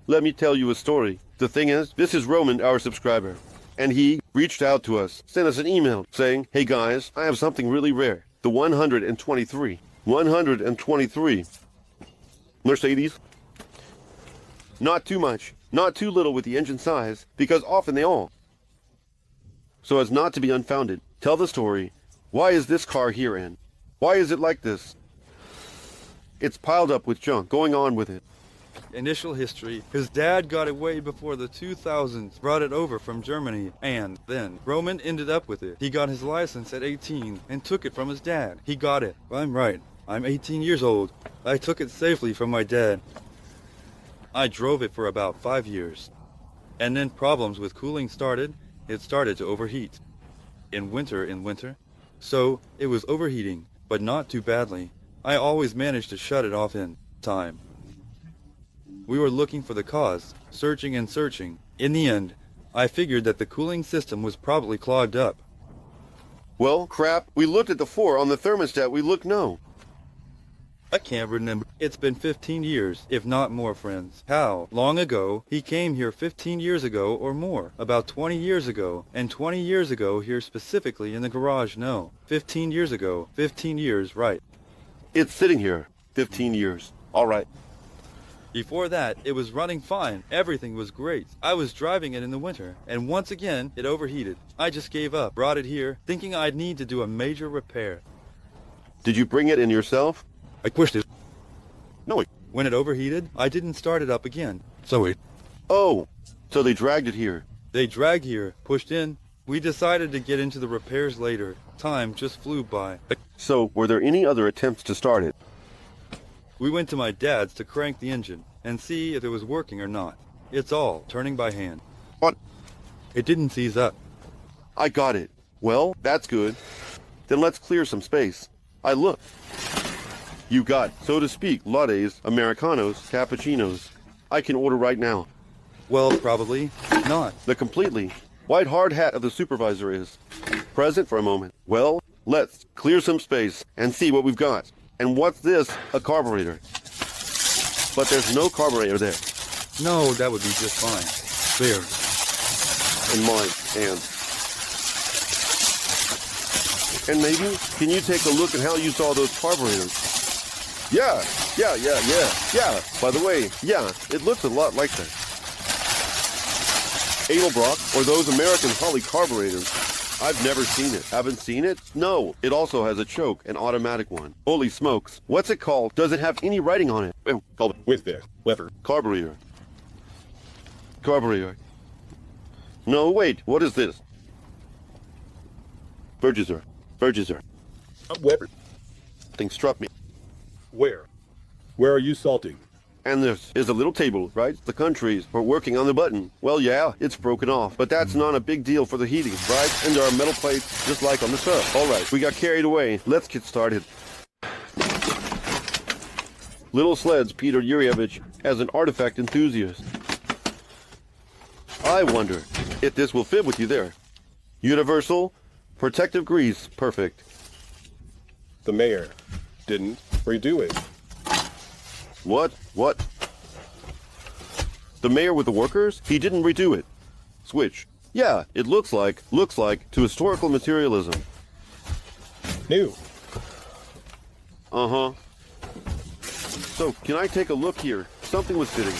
Let me tell you a story. The thing is, this is Roman, our subscriber. And he reached out to us, sent us an email saying, hey guys, I have something really rare. The 123. 123. Mercedes. Not too much, not too little with the engine size, because often they all. So as not to be unfounded, tell the story. Why is this car here in? Why is it like this? It's piled up with junk going on with it. Initial history. His dad got it way before the 2000s, brought it over from Germany, and then Roman ended up with it. He got his license at 18 and took it from his dad. He got it. I'm right. I'm 18 years old. I took it safely from my dad. I drove it for about 5 years. And then problems with cooling started. It started to overheat. In winter. So it was overheating, but not too badly. I always managed to shut it off in time. We were looking for the cause, searching and searching. In the end, I figured that the cooling system was probably clogged up. Well, crap, we looked at the 4 on the thermostat, we looked no. I can't remember. It's been 15 years, if not more, friends. How long ago? He came here 15 years ago or more. About 20 years ago. And 20 years ago here specifically in the garage, no. 15 years ago. 15 years, right. It's sitting here. 15 years. All right. Before that, it was running fine. Everything was great. I was driving it in the winter, and once again, it overheated. I just gave up, brought it here, thinking I'd need to do a major repair. Did you bring it in yourself? I pushed it. No. When it overheated, I didn't start it up again. So it... Oh, so they dragged it here. They dragged here, pushed in. We decided to get into the repairs later. Time just flew by. So, were there any other attempts to start it? We went to my dad's to crank the engine and see if it was working or not. It's all turning by hand. What? It didn't seize up. I got it. Well, that's good. Then let's clear some space. I looked. You got, so to speak, lattes, Americanos, cappuccinos. I can order right now. Well, probably not. The completely white hard hat of the supervisor is present for a moment. Well, let's clear some space and see what we've got. And what's this? A carburetor. But there's no carburetor there. No, that would be just fine. There. In mine, and maybe, can you take a look at how you saw those carburetors? Yeah. By the way, yeah, it looks a lot like that. Edelbrock, or those American Holly carburetors. I've never seen it. Haven't seen it? No. It also has a choke, an automatic one. Holy smokes. What's it called? Does it have any writing on it? Called with the lever. Carburetor. Carburetor. No, wait. What is this? Burgesser. Weber. Thing struck me. Where? Where are you salting? And this is a little table, right? The countries for working on the button. Well, yeah, it's broken off, but that's not a big deal for the heating, right? And there are metal plates, just like on the sub. All right, we got carried away. Let's get started. Little Sleds, Peter Yurievich, as an artifact enthusiast. I wonder if this will fit with you there. Universal, protective grease, perfect. The mayor didn't redo it. What? The mayor with the workers? He didn't redo it. Switch. Yeah, it looks like, to historical materialism. New. Uh-huh. So, can I take a look here? Something was fitting.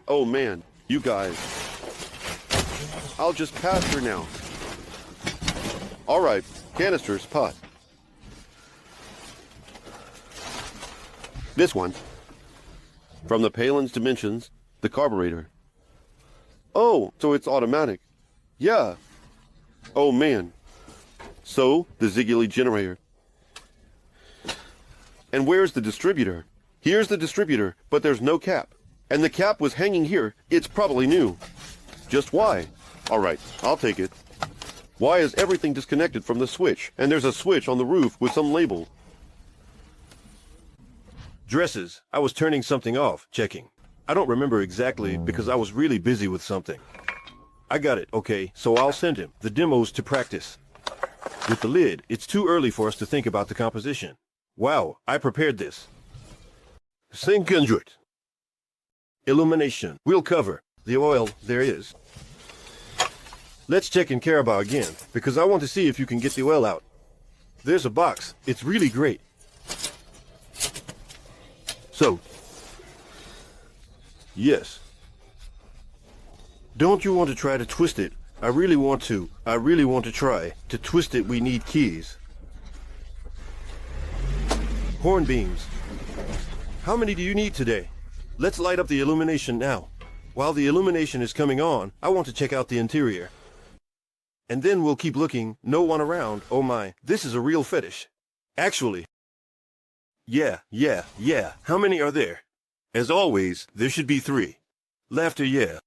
Oh man, you guys. I'll just pass her now. Alright, canisters, pot. This one. From the Palin's Dimensions, the carburetor. Oh, so it's automatic. Yeah. Oh man. So, the Ziggly generator. And where's the distributor? Here's the distributor, but there's no cap. And the cap was hanging here. It's probably new. Just why? Alright, I'll take it. Why is everything disconnected from the switch? And there's a switch on the roof with some label. Dresses. I was turning something off, checking. I don't remember exactly because I was really busy with something. I got it, okay, so I'll send him the demos to practice. With the lid, it's too early for us to think about the composition. Wow, I prepared this. 500. Illumination. We'll cover. The oil, there is. Let's check in Carabao again, because I want to see if you can get the oil out. There's a box. It's really great. So, yes. Don't you want to try to twist it? I really want to. I really want to try. To twist it, we need keys. Horn beams. How many do you need today? Let's light up the illumination now. While the illumination is coming on, I want to check out the interior. And then we'll keep looking. No one around. Oh my, this is a real fetish. Actually. Yeah. How many are there? As always, there should be 3. Laughter, yeah.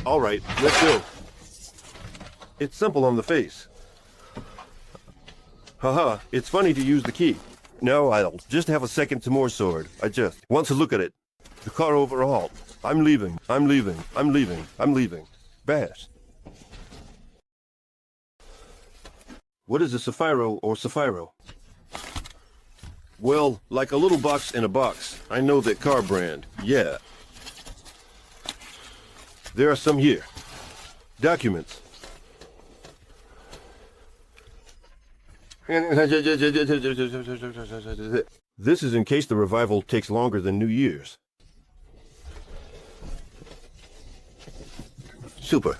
All right, let's go. It's simple on the face. Haha, it's funny to use the key. No, I'll just have a second to more sword. I just want to look at it. The car overhauled. I'm leaving. Bash. What is a Sapphiro or Sapphiro? Well, like a little box in a box. I know that car brand. Yeah. There are some here. Documents. This is in case the revival takes longer than New Year's. Super.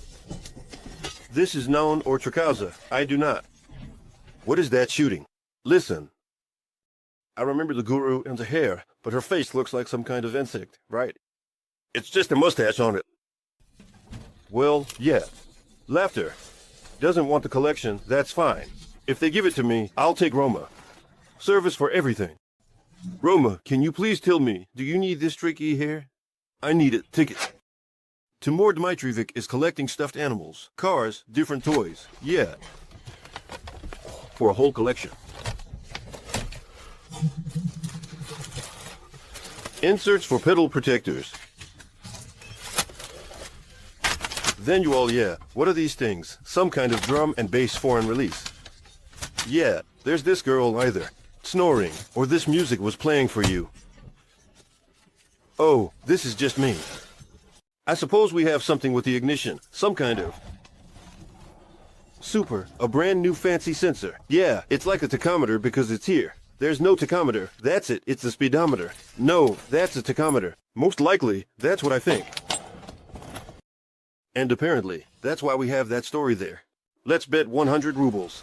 This is known or Tricauza. I do not. What is that shooting? Listen. I remember the guru and the hair, but her face looks like some kind of insect, right? It's just a mustache on it. Well, yeah. Laughter. Doesn't want the collection, that's fine. If they give it to me, I'll take Roma. Service for everything. Roma, can you please tell me, do you need this tricky hair? I need it. Ticket. Timur Dmitrievic is collecting stuffed animals, cars, different toys. Yeah. For a whole collection. Inserts for pedal protectors. Then you all, yeah. What are these things? Some kind of drum and bass foreign release. Yeah, there's this girl either. Snoring, or this music was playing for you. Oh, this is just me. I suppose we have something with the ignition. Some kind of... Super, a brand new fancy sensor. Yeah, it's like a tachometer because it's here. There's no tachometer. That's it. It's a speedometer. No, that's a tachometer. Most likely, that's what I think. And apparently, that's why we have that story there. Let's bet 100 rubles.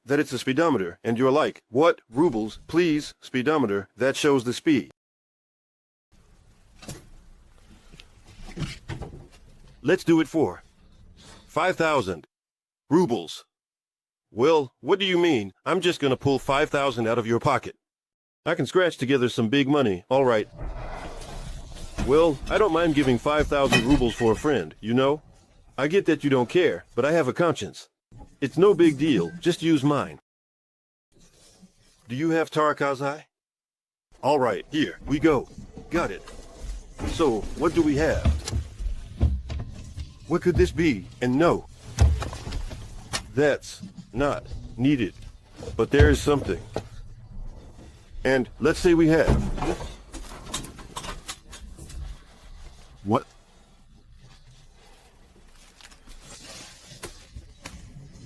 That it's a speedometer, and you're like, what? Rubles? Please, speedometer, that shows the speed. Let's do it for 5,000 rubles. Well, what do you mean? I'm just gonna pull 5,000 out of your pocket. I can scratch together some big money, all right. Well, I don't mind giving 5,000 rubles for a friend, you know? I get that you don't care, but I have a conscience. It's no big deal, just use mine. Do you have Tarakazai? All right, here, we go. Got it. So, what do we have? What could this be? And no. That's not needed. But there is something. And let's say we have. What?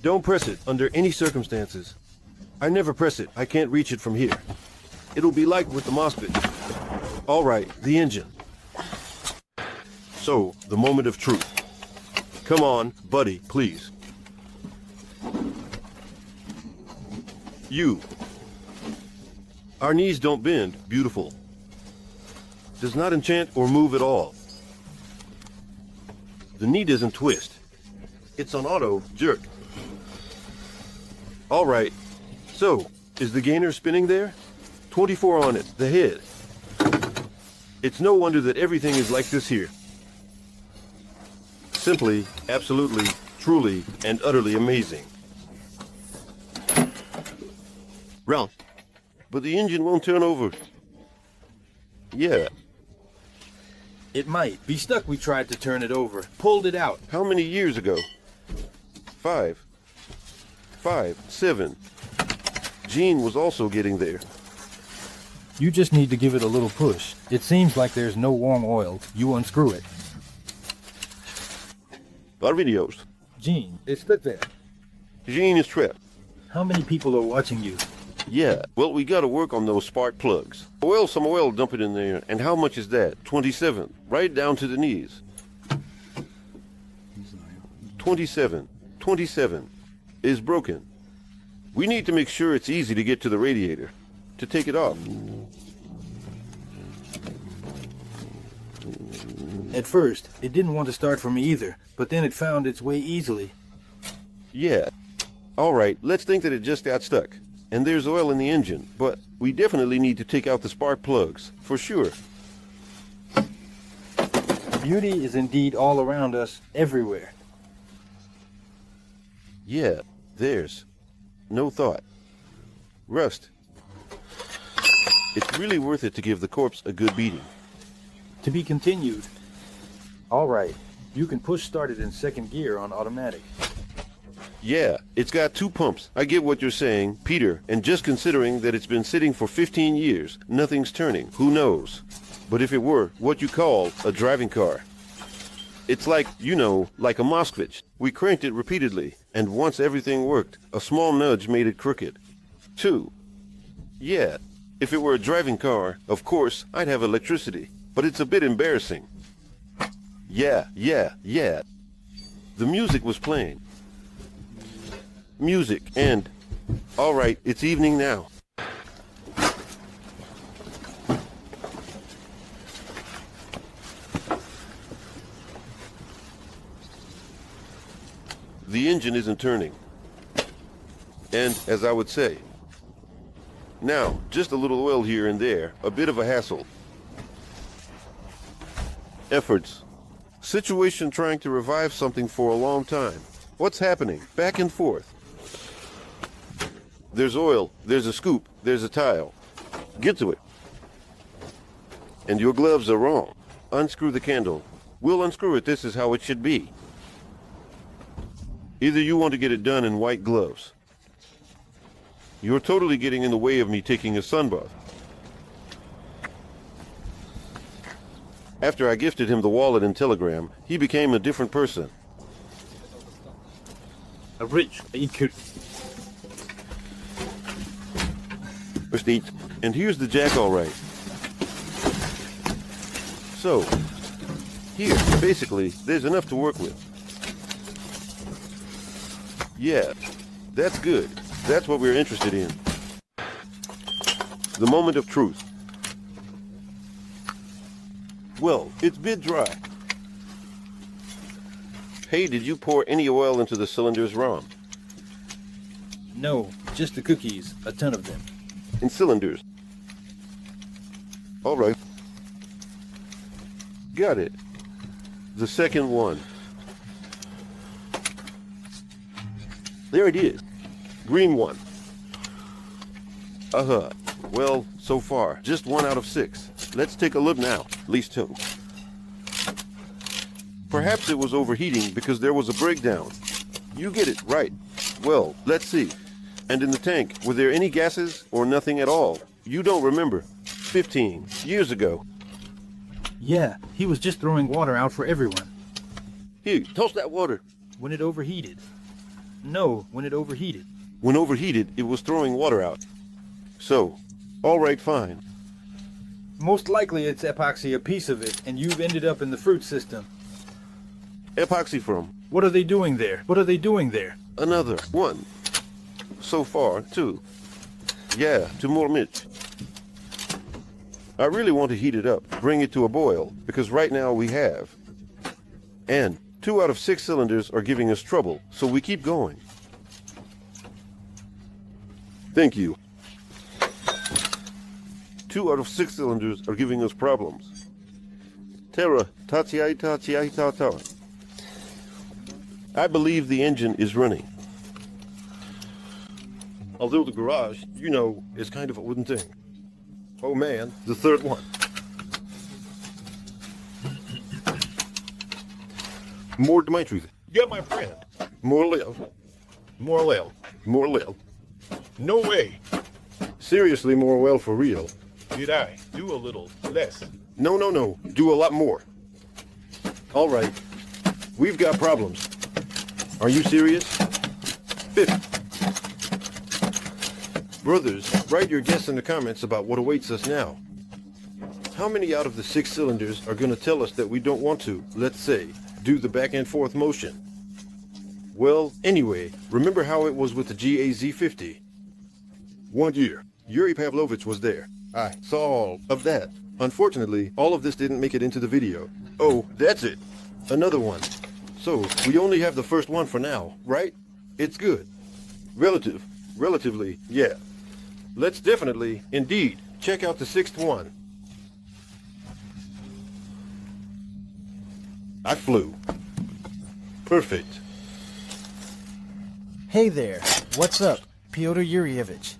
Don't press it under any circumstances. I never press it. I can't reach it from here. It'll be like with the MOSFET. All right, the engine. So, the moment of truth. Come on, buddy, please. You. Our knees don't bend. Beautiful. Does not enchant or move at all. The knee doesn't twist. It's on auto jerk. All right. So, is the gainer spinning there? 24 on it, the head. It's no wonder that everything is like this here. Simply, absolutely, truly, and utterly amazing. Round. But the engine won't turn over. Yeah. It might. Be stuck we tried to turn it over. Pulled it out. How many years ago? 5. 7. Gene was also getting there. You just need to give it a little push. It seems like there's no warm oil. You unscrew it. Our videos. Gene, it's split there. Gene is trapped. How many people are watching you? Yeah, well, we gotta work on those spark plugs. Oil, some oil, dump it in there. And how much is that? 27. Right down to the knees. 27. 27 is broken. We need to make sure it's easy to get to the radiator. To take it off. At first, it didn't want to start for me either, but then it found its way easily. Yeah. All right, let's think that it just got stuck. And there's oil in the engine, but we definitely need to take out the spark plugs, for sure. Beauty is indeed all around us, everywhere. Yeah, there's no thought. Rust. It's really worth it to give the corpse a good beating. To be continued. All right, you can push start it in second gear on automatic. Yeah, it's got 2 pumps. I get what you're saying, Peter, and just considering that it's been sitting for 15 years, nothing's turning. Who knows? But if it were what you call a driving car, it's like, you know, like a Moskvich. We cranked it repeatedly, and once everything worked, a small nudge made it crooked. 2. Yeah, if it were a driving car, of course, I'd have electricity, but it's a bit embarrassing. Yeah. The music was playing. Music, and... All right, it's evening now. The engine isn't turning. And, as I would say, now, just a little oil here and there, a bit of a hassle. Efforts. Situation trying to revive something for a long time. What's happening? Back and forth. There's oil, there's a scoop, there's a tile. Get to it. And your gloves are wrong. Unscrew the candle. We'll unscrew it. This is how it should be. Either you want to get it done in white gloves. You're totally getting in the way of me taking a sunbath. After I gifted him the wallet and telegram, he became a different person. A rich, Prestige. And here's the jack, all right. So, here, basically, there's enough to work with. Yeah, that's good. That's what we're interested in. The moment of truth. Well, it's a bit dry. Hey, did you pour any oil into the cylinders, Rom? No, just the cookies, a ton of them. In cylinders. All right. Got it. The second one. There it is. Green one. Uh-huh. Well, so far, just 1 out of 6. Let's take a look now. At least 2. Perhaps it was overheating because there was a breakdown. You get it, right. Well, let's see. And in the tank, were there any gases or nothing at all? You don't remember. 15 years ago. Yeah, he was just throwing water out for everyone. Here, toss that water. When it overheated. No, when it overheated. When overheated, it was throwing water out. So, all right, fine. Most likely it's epoxy, a piece of it, and you've ended up in the fruit system. Epoxy from What are they doing there? What are they doing there? another 1. So far, 2. Yeah, 2 more minutes. I really want to heat it up, bring it to a boil, because right now we have. And 2 out of 6 cylinders are giving us trouble, so we keep going. Thank you. 2 out of 6 cylinders are giving us problems. Terra, tatiai tatiai tata. I believe the engine is running. Although the garage, you know, is kind of a wooden thing. Oh man, the third one. More Dmitri. Yeah, my friend. More live. More oil. More live. No way. Seriously, more well for real. Did I do a little less? No, no, no. Do a lot more. All right. We've got problems. Are you serious? 50. Brothers, write your guess in the comments about what awaits us now. How many out of the 6 cylinders are going to tell us that we don't want to, let's say, do the back and forth motion? Well, anyway, remember how it was with the GAZ-50? 1 year. Yuri Pavlovich was there. I saw all of that. Unfortunately, all of this didn't make it into the video. Oh, that's it. Another one. So, we only have the first one for now, right? It's good. Relatively, yeah. Let's definitely, indeed, check out the 6th one. I flew. Perfect. Hey there, what's up, Pyotr Yurievich?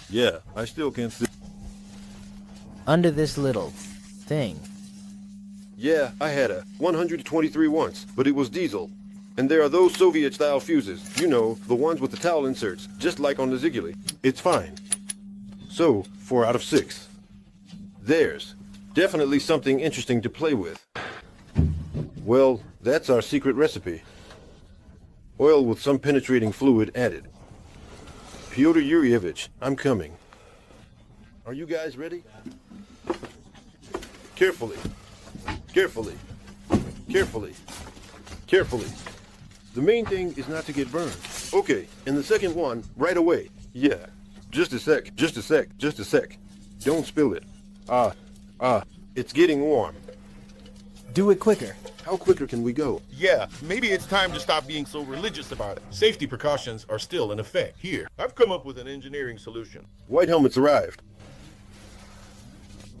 Yeah, I still can't see. Under this little thing. Yeah, I had a 123 once, but it was diesel. And there are those Soviet-style fuses, you know, the ones with the towel inserts, just like on the Ziguli. It's fine. So, 4 out of 6. There's definitely something interesting to play with. Well, that's our secret recipe. Oil with some penetrating fluid added. Pyotr Yurievich, I'm coming. Are you guys ready? Carefully. Carefully. Carefully. Carefully. The main thing is not to get burned. Okay, and the second one, right away. Yeah. Just a sec. Don't spill it. It's getting warm. Do it quicker. How quicker can we go? Yeah, maybe it's time to stop being so religious about it. Safety precautions are still in effect. Here, I've come up with an engineering solution. White helmets arrived.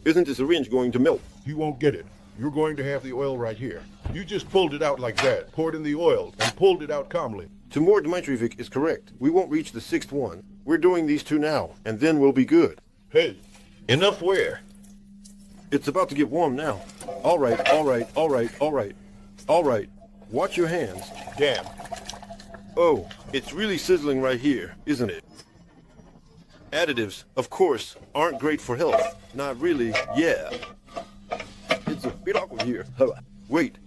Isn't the syringe going to melt? You won't get it. You're going to have the oil right here. You just pulled it out like that, poured in the oil, and pulled it out calmly. Timur Dmitrievic is correct. We won't reach the 6th one. We're doing these 2 now, and then we'll be good. Hey, enough where? It's about to get warm now. All right. Watch your hands. Damn. Oh, it's really sizzling right here, isn't it? Additives, of course, aren't great for health. Not really, yeah. It's a bit awkward here. Wait,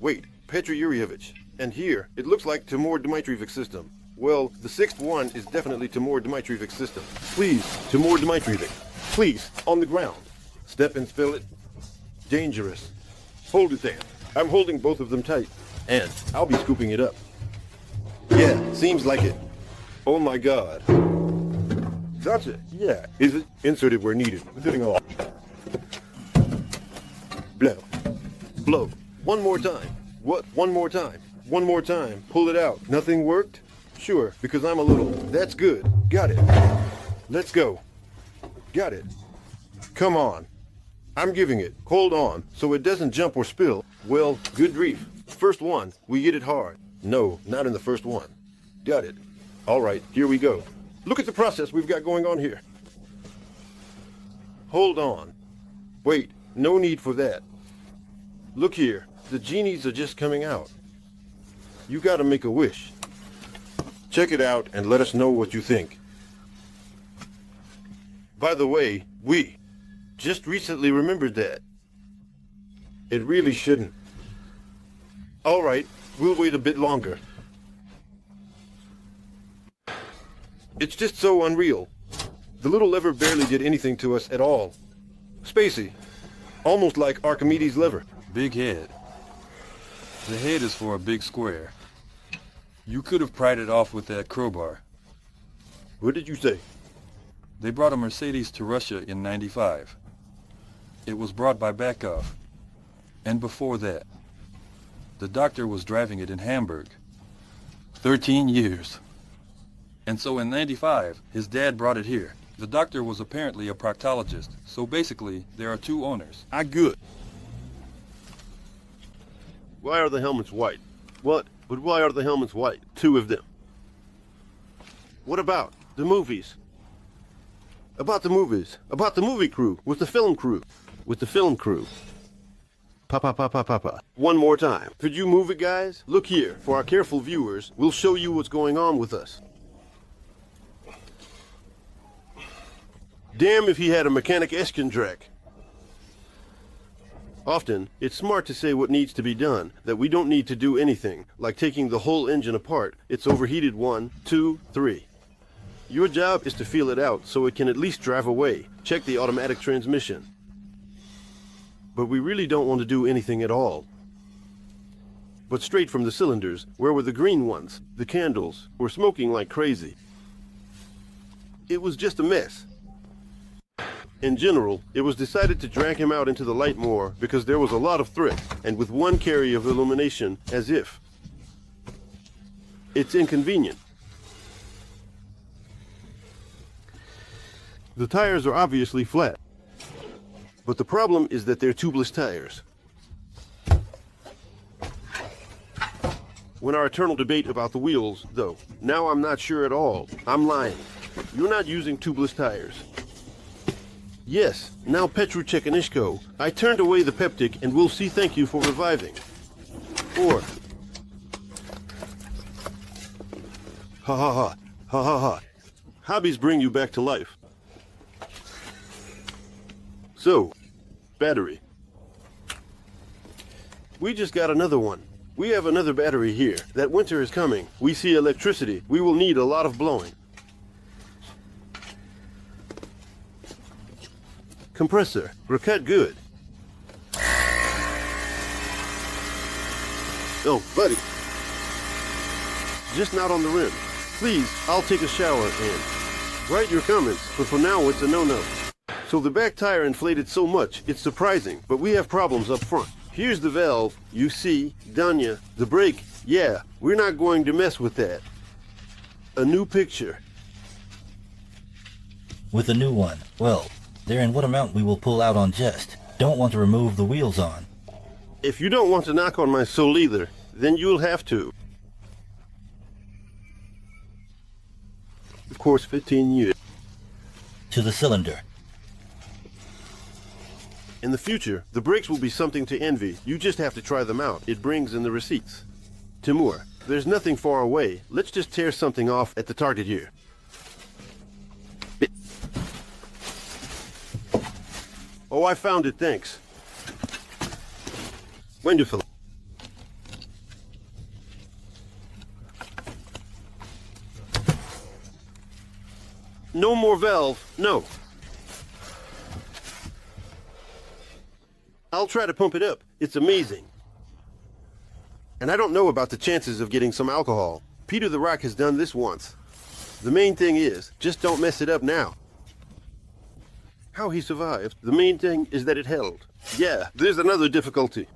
Petr Yurievich. And here, it looks like Timur Dmitrievic's system. Well, the 6th one is definitely Timur Dmitrievic's system. Please, Timur Dmitrievic. Please, on the ground. Step and spill it. Dangerous. Hold it there. I'm holding both of them tight. And I'll be scooping it up. Yeah, seems like it. Oh my god. That's it. Yeah. Is it? Insert it where needed. Sitting off. Blow. One more time. What? One more time. One more time. Pull it out. Nothing worked? Sure, because I'm a little. That's good. Got it. Let's go. Got it. Come on. I'm giving it. Hold on, so it doesn't jump or spill. Well, good grief. First one, we get it hard. No, not in the first one. Got it. All right, here we go. Look at the process we've got going on here. Hold on. Wait, no need for that. Look here, the genies are just coming out. You gotta make a wish. Check it out and let us know what you think. By the way, we just recently remembered that. It really shouldn't. All right, we'll wait a bit longer. It's just so unreal. The little lever barely did anything to us at all. Spacey. Almost like Archimedes' lever. Big head. The head is for a big square. You could have pried it off with that crowbar. What did you say? They brought a Mercedes to Russia in '95. It was brought by Bakov. And before that, the doctor was driving it in Hamburg. 13 years. And so in '95, his dad brought it here. The doctor was apparently a proctologist, so basically, there are two owners. Good. Why are the helmets white? What? But why are the helmets white? Two of them. What about the movies? About the movies. About the movie crew. With the film crew. With the film crew. Papa. One more time. Could you move it, guys? Look here. For our careful viewers, we'll show you what's going on with us. Damn if he had a mechanic Eskendrak. Often, it's smart to say what needs to be done, that we don't need to do anything, like taking the whole engine apart. It's overheated 1, 2, 3. Your job is to feel it out so it can at least drive away. Check the automatic transmission. But we really don't want to do anything at all. But straight from the cylinders, where were the green ones? The candles were smoking like crazy. It was just a mess. In general, it was decided to drag him out into the light more because there was a lot of threat, and with one carry of illumination, as if. It's inconvenient. The tires are obviously flat, but the problem is that they're tubeless tires. When our eternal debate about the wheels, though, now I'm not sure at all. I'm lying. You're not using tubeless tires. Yes, now Petru Chekanishko. I turned away the peptic and we'll see thank you for reviving. Or... Ha ha ha. Ha ha ha. Hobbies bring you back to life. So, battery. We just got another one. We have another battery here. That winter is coming. We see electricity. We will need a lot of blowing. Compressor. Raket good. Oh, buddy. Just not on the rim. Please, I'll take a shower and... Write your comments, but for now it's a no-no. So the back tire inflated so much, it's surprising, but we have problems up front. Here's the valve, you see, Danya, the brake, yeah, we're not going to mess with that. A new picture. With a new one, well, they're in what amount we will pull out on jest. Don't want to remove the wheels on. If you don't want to knock on my soul either, then you'll have to. Of course, 15 years. To the cylinder. In the future, the brakes will be something to envy. You just have to try them out. It brings in the receipts. Timur, there's nothing far away. Let's just tear something off at the target here. Oh, I found it, thanks. Wonderful. No more valve, no. I'll try to pump it up. It's amazing. And I don't know about the chances of getting some alcohol. Peter the Rock has done this once. The main thing is, just don't mess it up now. How he survived. The main thing is that it held. Yeah, there's another difficulty.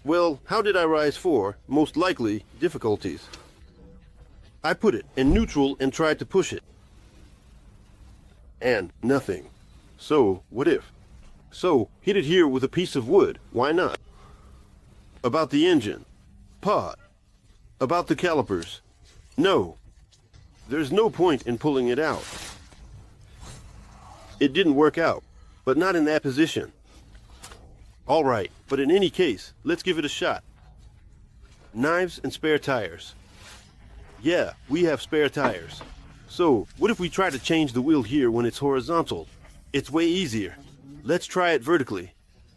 Well, how did I rise 4? Most likely, difficulties. I put it in neutral and tried to push it. And nothing. So, what if? So, hit it here with a piece of wood. Why not? About the engine. Pod. About the calipers. No. There's no point in pulling it out. It didn't work out, but not in that position. All right, but in any case, let's give it a shot. Knives and spare tires. Yeah, we have spare tires. So, what if we try to change the wheel here when it's horizontal? It's way easier. Let's try it vertically.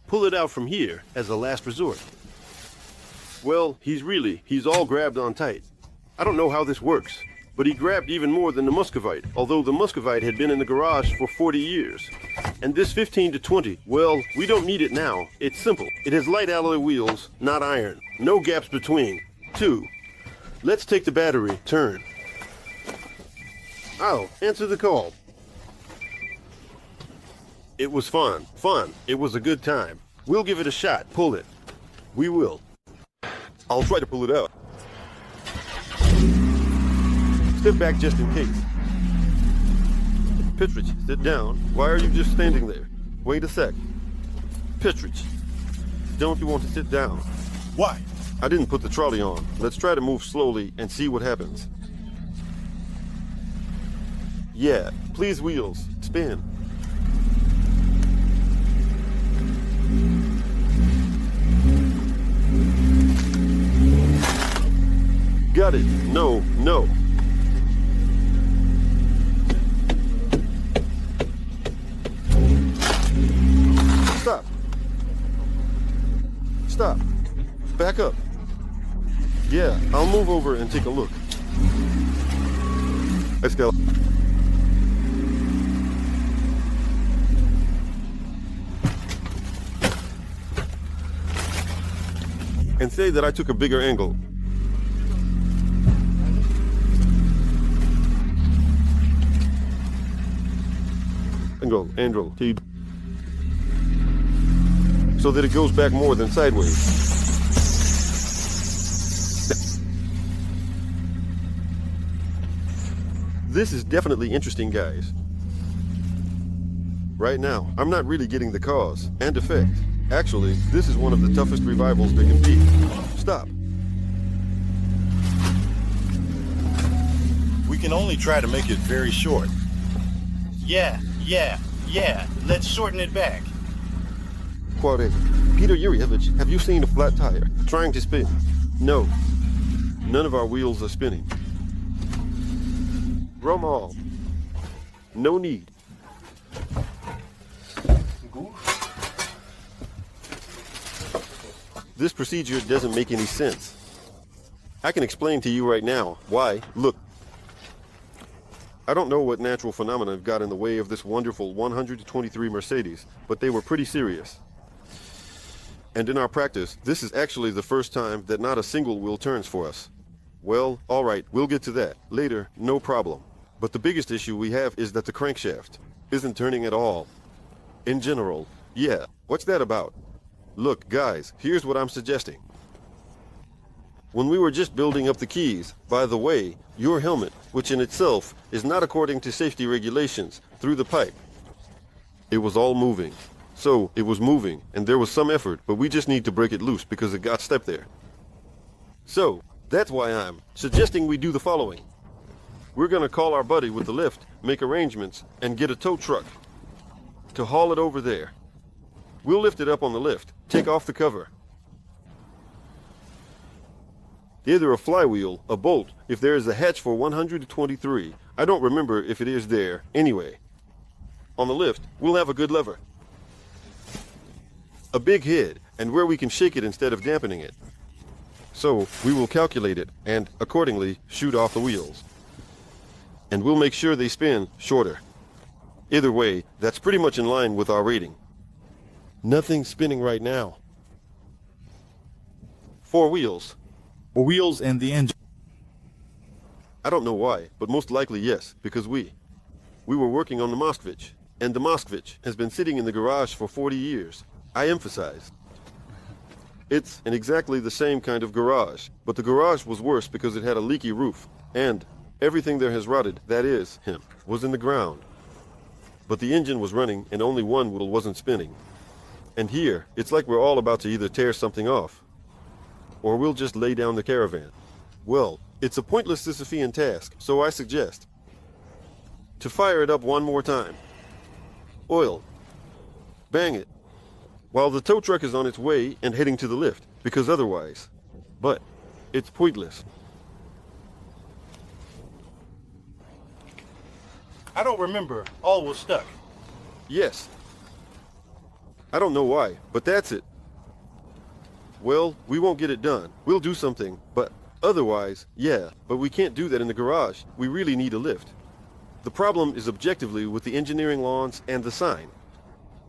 Pull it out from here as a last resort. Well, he's all grabbed on tight. I don't know how this works, but he grabbed even more than the Muscovite, although the Muscovite had been in the garage for 40 years. And this 15 to 20, well, we don't need it now. It's simple. It has light alloy wheels, not iron. No gaps between. 2. Let's take the battery. Turn. I'll answer the call. It was fun. It was a good time. We'll give it a shot. Pull it. We will. I'll try to pull it out. Step back just in case. Petrich, sit down. Why are you just standing there? Wait a sec. Petrich, don't you want to sit down? Why? I didn't put the trolley on. Let's try to move slowly and see what happens. Yeah, please wheels. Spin. Got it. No. Stop. Back up. Yeah, I'll move over and take a look. Let's go. And say that I took a bigger angle. Angle, T. So that it goes back more than sideways. This is definitely interesting, guys. Right now, I'm not really getting the cause and effect. Actually, this is one of the toughest revivals there can be. Stop. We can only try to make it very short. Yeah. Let's shorten it back. Quade, Peter Yurievich, have you seen a flat tire trying to spin? No. None of our wheels are spinning. Romal. No need. This procedure doesn't make any sense. I can explain to you right now why. Look. I don't know what natural phenomena got in the way of this wonderful 123 Mercedes, but they were pretty serious. And in our practice, this is actually the first time that not a single wheel turns for us. Well, all right, we'll get to that later, no problem. But the biggest issue we have is that the crankshaft isn't turning at all. In general, yeah, what's that about? Look, guys, here's what I'm suggesting. When we were just building up the keys, by the way, your helmet, which in itself is not according to safety regulations, through the pipe. It was all moving. So, it was moving, and there was some effort, but we just need to break it loose because it got stuck there. So, that's why I'm suggesting we do the following. We're gonna call our buddy with the lift, make arrangements, and get a tow truck to haul it over there. We'll lift it up on the lift, take off the cover. Either a flywheel, a bolt, if there is a hatch for 123. I don't remember if it is there. Anyway, on the lift, we'll have a good lever. A big head, and where we can shake it instead of dampening it. So, we will calculate it, and, accordingly, shoot off the wheels. And we'll make sure they spin shorter. Either way, that's pretty much in line with our rating. Nothing's spinning right now. 4 wheels. Wheels and the engine. I don't know why, but most likely yes, because we were working on the Moskvich, and the Moskvich has been sitting in the garage for 40 years. I emphasize. It's in exactly the same kind of garage, but the garage was worse because it had a leaky roof, and everything there has rotted, that is, was in the ground. But the engine was running and only one wheel wasn't spinning. And here, it's like we're all about to either tear something off, or we'll just lay down the caravan. Well, it's a pointless Sisyphean task, so I suggest to fire it up one more time. Oil. Bang it. While the tow truck is on its way and heading to the lift, because otherwise, but it's pointless. I don't remember. All was stuck. Yes. I don't know why, but that's it. Well, we won't get it done. We'll do something, but otherwise, yeah, but we can't do that in the garage. We really need a lift. The problem is objectively with the engineering lawns and the sign.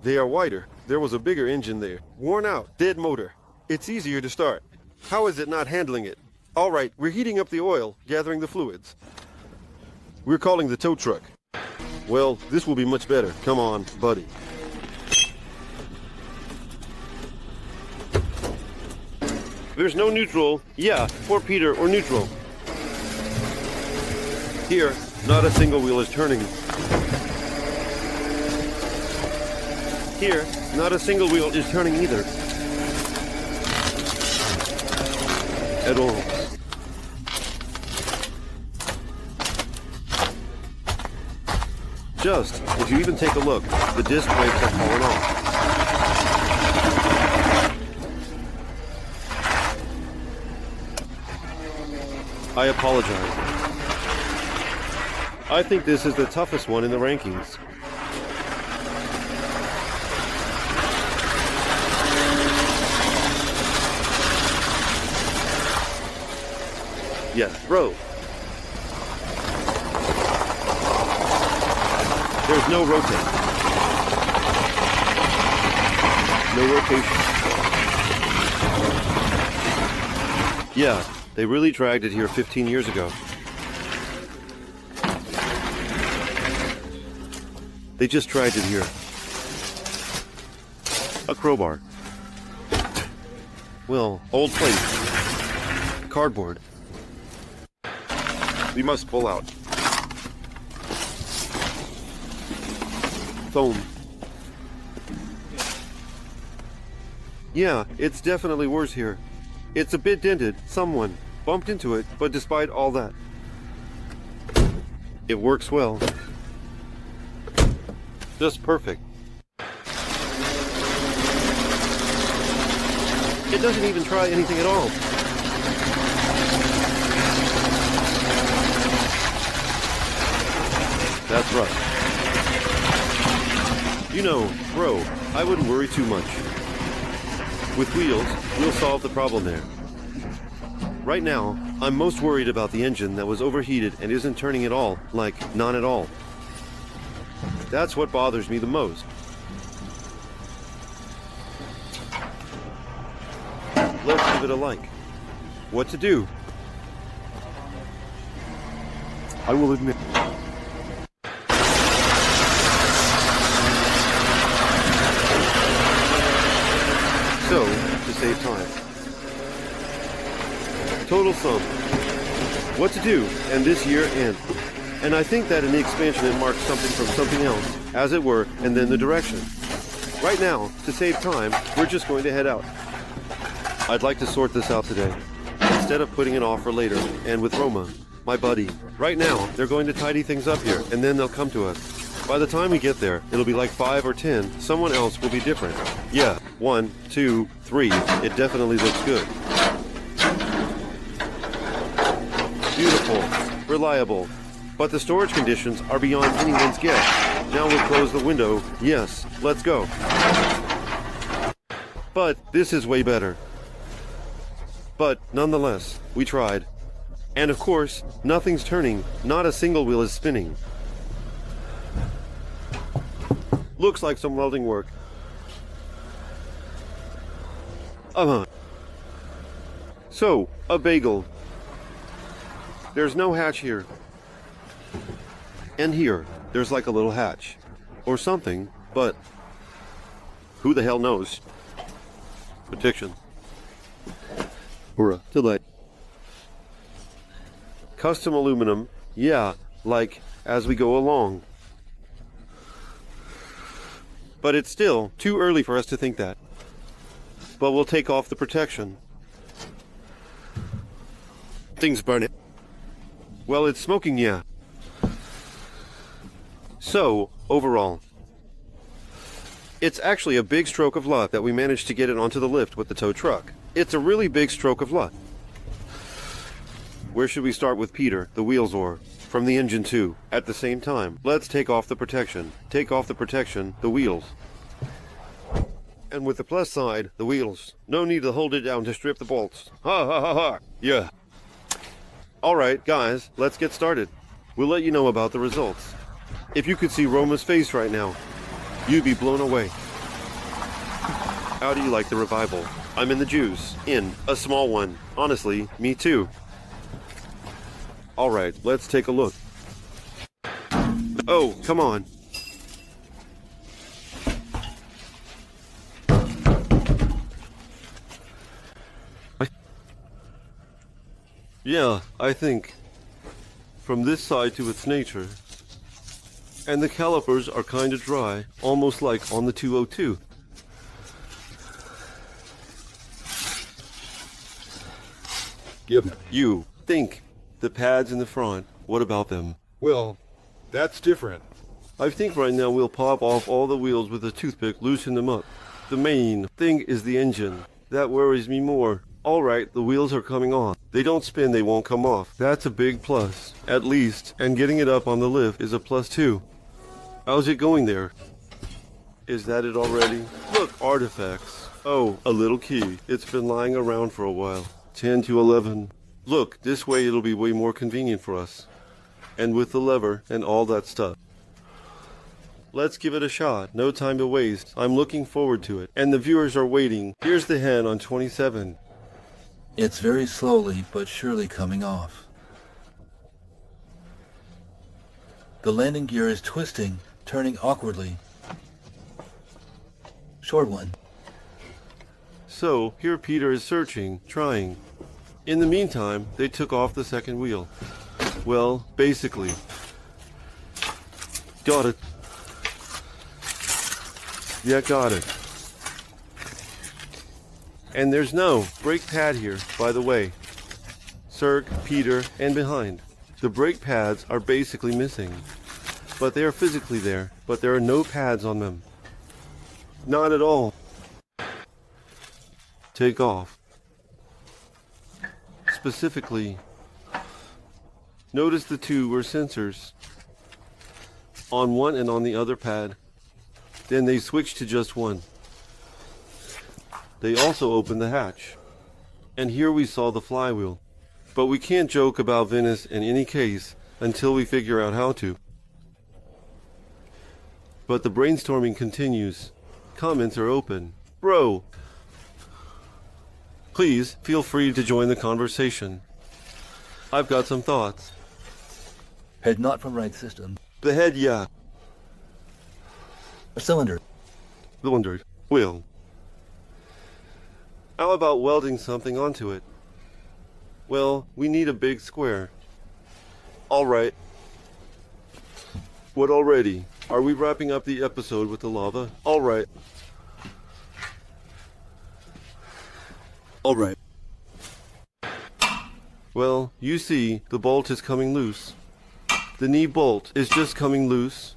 They are wider. There was a bigger engine there. Worn out. Dead motor. It's easier to start. How is it not handling it? All right, we're heating up the oil, gathering the fluids. We're calling the tow truck. Well, this will be much better. Come on, buddy. There's no neutral. Yeah, for Peter or neutral. Here, not a single wheel is turning. Here, not a single wheel is turning either. At all. Just, if you even take a look, the disc brakes have fallen off. I apologize. I think this is the toughest one in the rankings. Yeah, bro. There's no rotate. No rotation. Yeah, they really dragged it here 15 years ago. They just dragged it here. A crowbar. Well, old plate. Cardboard. We must pull out. Foam. Yeah, it's definitely worse here. It's a bit dented. Someone bumped into it, but despite all that, it works well. Just perfect. It doesn't even try anything at all. That's right. You know, bro, I wouldn't worry too much. With wheels, we'll solve the problem there. Right now, I'm most worried about the engine that was overheated and isn't turning at all, like, none at all. That's what bothers me the most. Let's give it a like. What to do? I will admit. So, to save time. Total sum. What to do, and this year end. And I think that in the expansion it marks something from something else, as it were, and then the direction. Right now, to save time, we're just going to head out. I'd like to sort this out today, instead of putting it off for later, and with Roma, my buddy. Right now, they're going to tidy things up here, and then they'll come to us. By the time we get there, it'll be like 5 or 10. Someone else will be different. Yeah, 1, 2, 3. It definitely looks good. Beautiful. Reliable. But the storage conditions are beyond anyone's guess. Now we'll close the window. Yes, let's go. But this is way better. But nonetheless, we tried. And of course, nothing's turning. Not a single wheel is spinning. Looks like some welding work. So, a bagel. There's no hatch here. And here, there's like a little hatch. Or something, but who the hell knows? Protection. Hurrah. Delay. Custom aluminum. Yeah, like as we go along. But it's still too early for us to think that. But we'll take off the protection. Things burning. Well, it's smoking, yeah. So, overall, it's actually a big stroke of luck that we managed to get it onto the lift with the tow truck. It's a really big stroke of luck. Where should we start with Peter, the wheels, or from the engine too? At the same time, let's take off the protection. Take off the protection, the wheels. And with the plus side, the wheels. No need to hold it down to strip the bolts. Ha ha ha ha. Yeah. Alright, guys, let's get started. We'll let you know about the results. If you could see Roma's face right now, you'd be blown away. How do you like the revival? I'm in the juice. In. A small one. Honestly, me too. Alright, let's take a look. Oh, come on. Yeah, I think. From this side to its nature. And the calipers are kind of dry, almost like on the 202. Give me. You think. The pads in the front, what about them? Well, that's different. I think right now we'll pop off all the wheels with a toothpick, loosen them up. The main thing is the engine. That worries me more. Alright, the wheels are coming off. They don't spin, they won't come off. That's a big plus, at least. And getting it up on the lift is a plus too. How's it going there? Is that it already? Look, artifacts. Oh, a little key. It's been lying around for a while. 10 to 11. Look, this way it'll be way more convenient for us. And with the lever and all that stuff. Let's give it a shot. No time to waste. I'm looking forward to it. And the viewers are waiting. Here's the hand on 27. It's very slowly but surely coming off. The landing gear is twisting, turning awkwardly. Short one. So, here Peter is searching, trying. In the meantime, they took off the second wheel. Well, basically. Got it. Yeah, got it. And there's no brake pad here, by the way. Cirque, Peter, and behind. The brake pads are basically missing. But they are physically there, but there are no pads on them. Not at all. Take off. Specifically, notice the two were sensors on one and on the other pad. Then they switched to just one. They also opened the hatch. And here we saw the flywheel. But we can't joke about Venice in any case until we figure out how to. But the brainstorming continues. Comments are open. Bro, please feel free to join the conversation. I've got some thoughts. Head not from right system. The head, yeah. A cylinder. The wonder. Wheel. How about welding something onto it? Well, we need a big square. Alright. What already? Are we wrapping up the episode with the lava? Alright. Alright. Well, you see, the bolt is coming loose. The knee bolt is just coming loose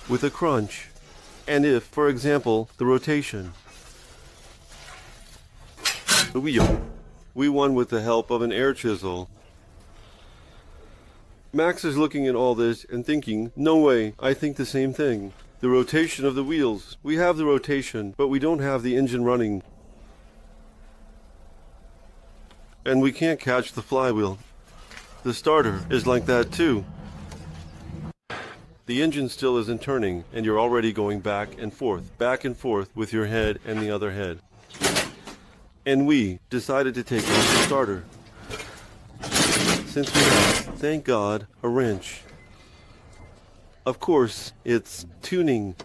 with a crunch. And if, for example, the rotation. The wheel. We won with the help of an air chisel. Max is looking at all this and thinking, no way, I think the same thing. The rotation of the wheels. We have the rotation, but we don't have the engine running. And we can't catch the flywheel. The starter is like that too. The engine still isn't turning, and you're already going back and forth with your head and the other head. And we decided to take off the starter. Since we have, thank God, a wrench. Of course, it's tuning.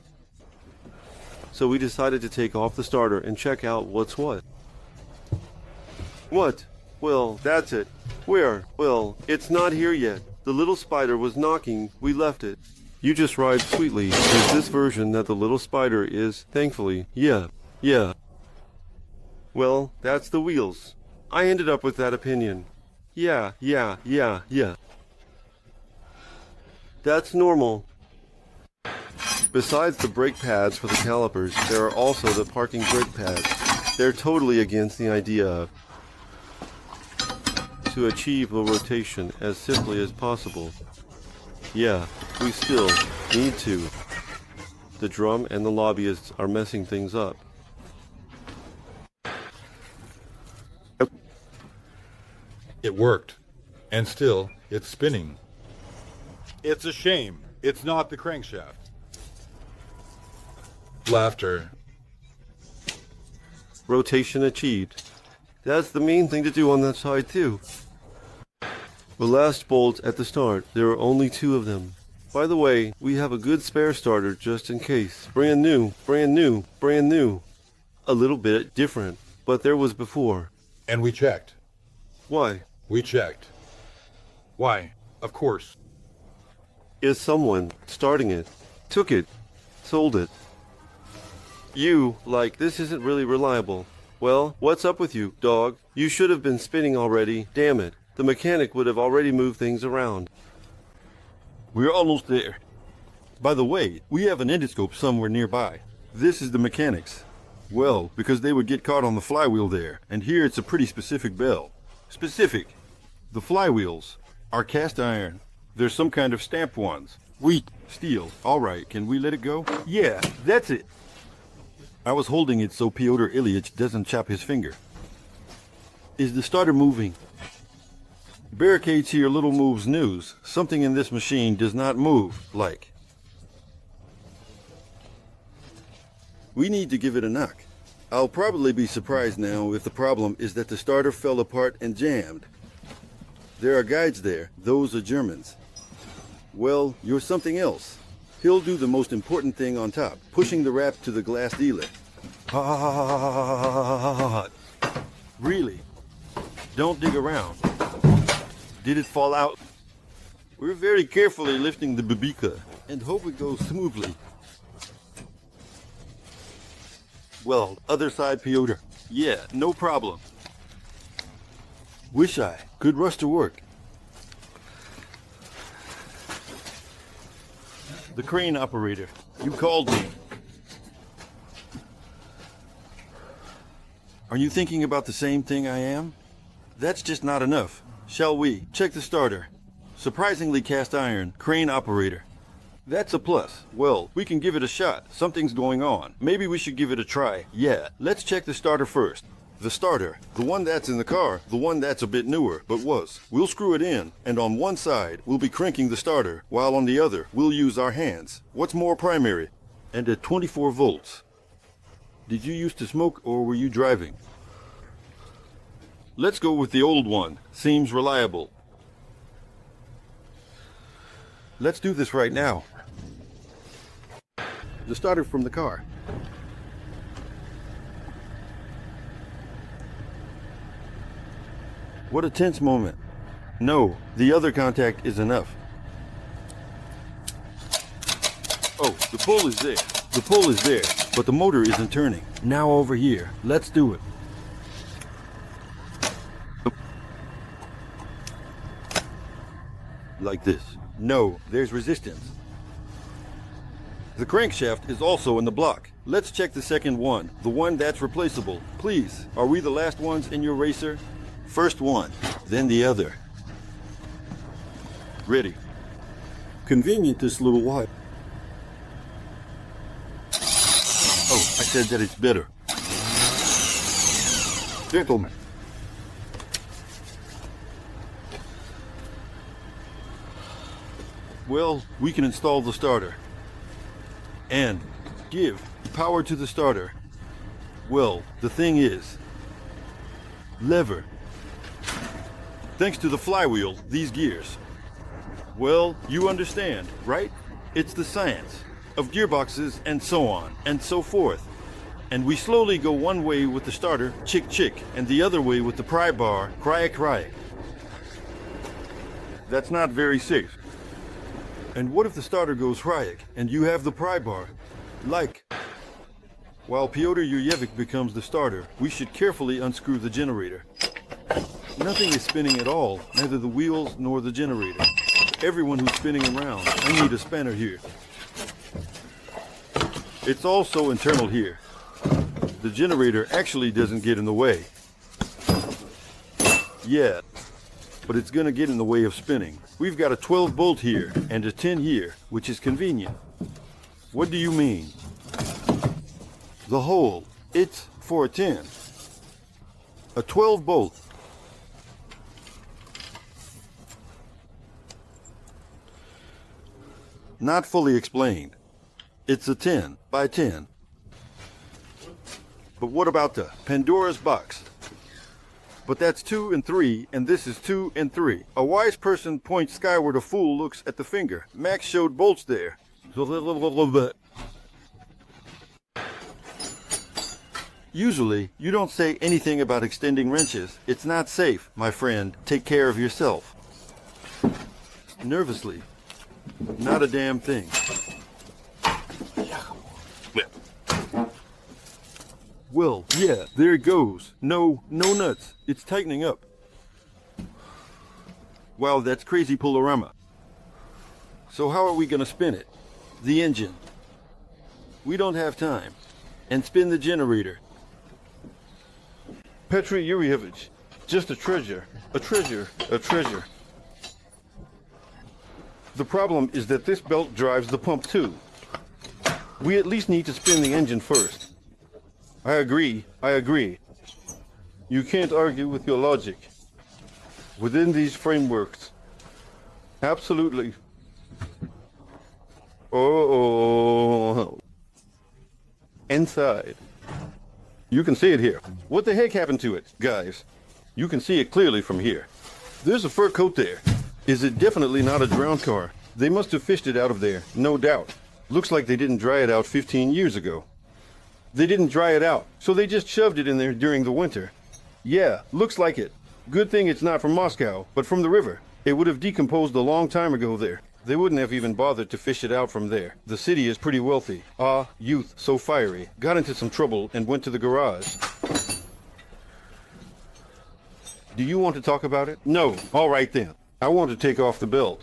So we decided to take off the starter and check out what's what. What? Well, that's it. Where? Well, it's not here yet. The little spider was knocking, we left it. You just ride sweetly. Is this version that the little spider is, thankfully, yeah. Well, that's the wheels. I ended up with that opinion. Yeah. That's normal. Besides the brake pads for the calipers, there are also the parking brake pads. They're totally against the idea of to achieve the rotation as simply as possible. Yeah, we still need to. The drum and the lobbyists are messing things up. It worked. And still, it's spinning. It's a shame. It's not the crankshaft. Laughter. Rotation achieved. That's the main thing to do on that side too. The last bolt at the start, there are only 2 of them. By the way, we have a good spare starter just in case. Brand new. A little bit different, but there was before. And we checked. Why? We checked. Why? Of course. Is someone starting it? Took it? Sold it? You, this isn't really reliable. Well, what's up with you, dog? You should have been spinning already, damn it. The mechanic would have already moved things around. We're almost there. By the way, we have an endoscope somewhere nearby. This is the mechanics. Well, because they would get caught on the flywheel there, and here it's a pretty specific bell. Specific. The flywheels are cast iron. There's some kind of stamped ones. Wheat. Steel. All right, can we let it go? Yeah, that's it. I was holding it so Pyotr Ilyich doesn't chop his finger. Is the starter moving? Barricades here little moves news. Something in this machine does not move, like. We need to give it a knock. I'll probably be surprised now if the problem is that the starter fell apart and jammed. There are guides there. Those are Germans. Well, you're something else. He'll do the most important thing on top, pushing the wrap to the glass dealer. Really? Don't dig around. Did it fall out? We're very carefully lifting the babika and hope it goes smoothly. Well, other side, Piotr. Yeah, no problem. Wish I could rush to work. The crane operator. You called me. Are you thinking about the same thing I am? That's just not enough. Shall we check the starter? Surprisingly cast iron, crane operator. That's a plus. Well, we can give it a shot. Something's going on. Maybe we should give it a try. Yeah, let's check the starter first. The starter, the one that's in the car, the one that's a bit newer, but was. We'll screw it in, and on one side, we'll be cranking the starter, while on the other, we'll use our hands. What's more primary? And at 24 volts. Did you used to smoke, or were you driving? Let's go with the old one. Seems reliable. Let's do this right now. The starter from the car. What a tense moment. No, the other contact is enough. Oh, the pull is there. The pull is there, but the motor isn't turning. Now over here. Let's do it. Like this. No, there's resistance. The crankshaft is also in the block. Let's check the second one, the one that's replaceable. Please, are we the last ones in your racer? First one, then the other. Ready. Convenient this little while. Oh, I said that it's better. Gentlemen. Well, we can install the starter. And give power to the starter. Well, the thing is, lever. Thanks to the flywheel, these gears. Well, you understand, right? It's the science of gearboxes and so on and so forth. And we slowly go one way with the starter, chick chick, and the other way with the pry bar, cry cry. That's not very safe. And what if the starter goes Ryak and you have the pry bar? Like. While Piotr Yurevich becomes the starter, we should carefully unscrew the generator. Nothing is spinning at all, neither the wheels nor the generator. Everyone who's spinning around, I need a spanner here. It's also internal here. The generator actually doesn't get in the way. Yeah, but it's gonna get in the way of spinning. We've got a 12 bolt here and a 10 here, which is convenient. What do you mean? The hole, it's for a 10. A 12 bolt. Not fully explained. It's a 10 by 10. But what about the Pandora's box? But that's 2 and 3, and this is 2 and 3. A wise person points skyward, a fool looks at the finger. Max showed bolts there. Usually, you don't say anything about extending wrenches. It's not safe, my friend. Take care of yourself. Nervously. Not a damn thing. Well, yeah, there it goes. No nuts. It's tightening up. Wow, that's crazy Polorama. So how are we gonna spin it? The engine. We don't have time. And spin the generator. Petri Yurievich, just a treasure. A treasure. A treasure. The problem is that this belt drives the pump too. We at least need to spin the engine first. I agree. You can't argue with your logic. within these frameworks. Absolutely. Oh. Inside. You can see it here. What the heck happened to it, guys? You can see it clearly from here. There's a fur coat there. Is it definitely not a drowned car? They must have fished it out of there, no doubt. Looks like they didn't dry it out 15 years ago. They didn't dry it out, so they just shoved it in there during the winter. Yeah, looks like it. Good thing it's not from Moscow, but from the river. It would have decomposed a long time ago there. They wouldn't have even bothered to fish it out from there. The city is pretty wealthy. Ah, youth, so fiery. Got into some trouble and went to the garage. Do you want to talk about it? No. All right then. I want to take off the belt.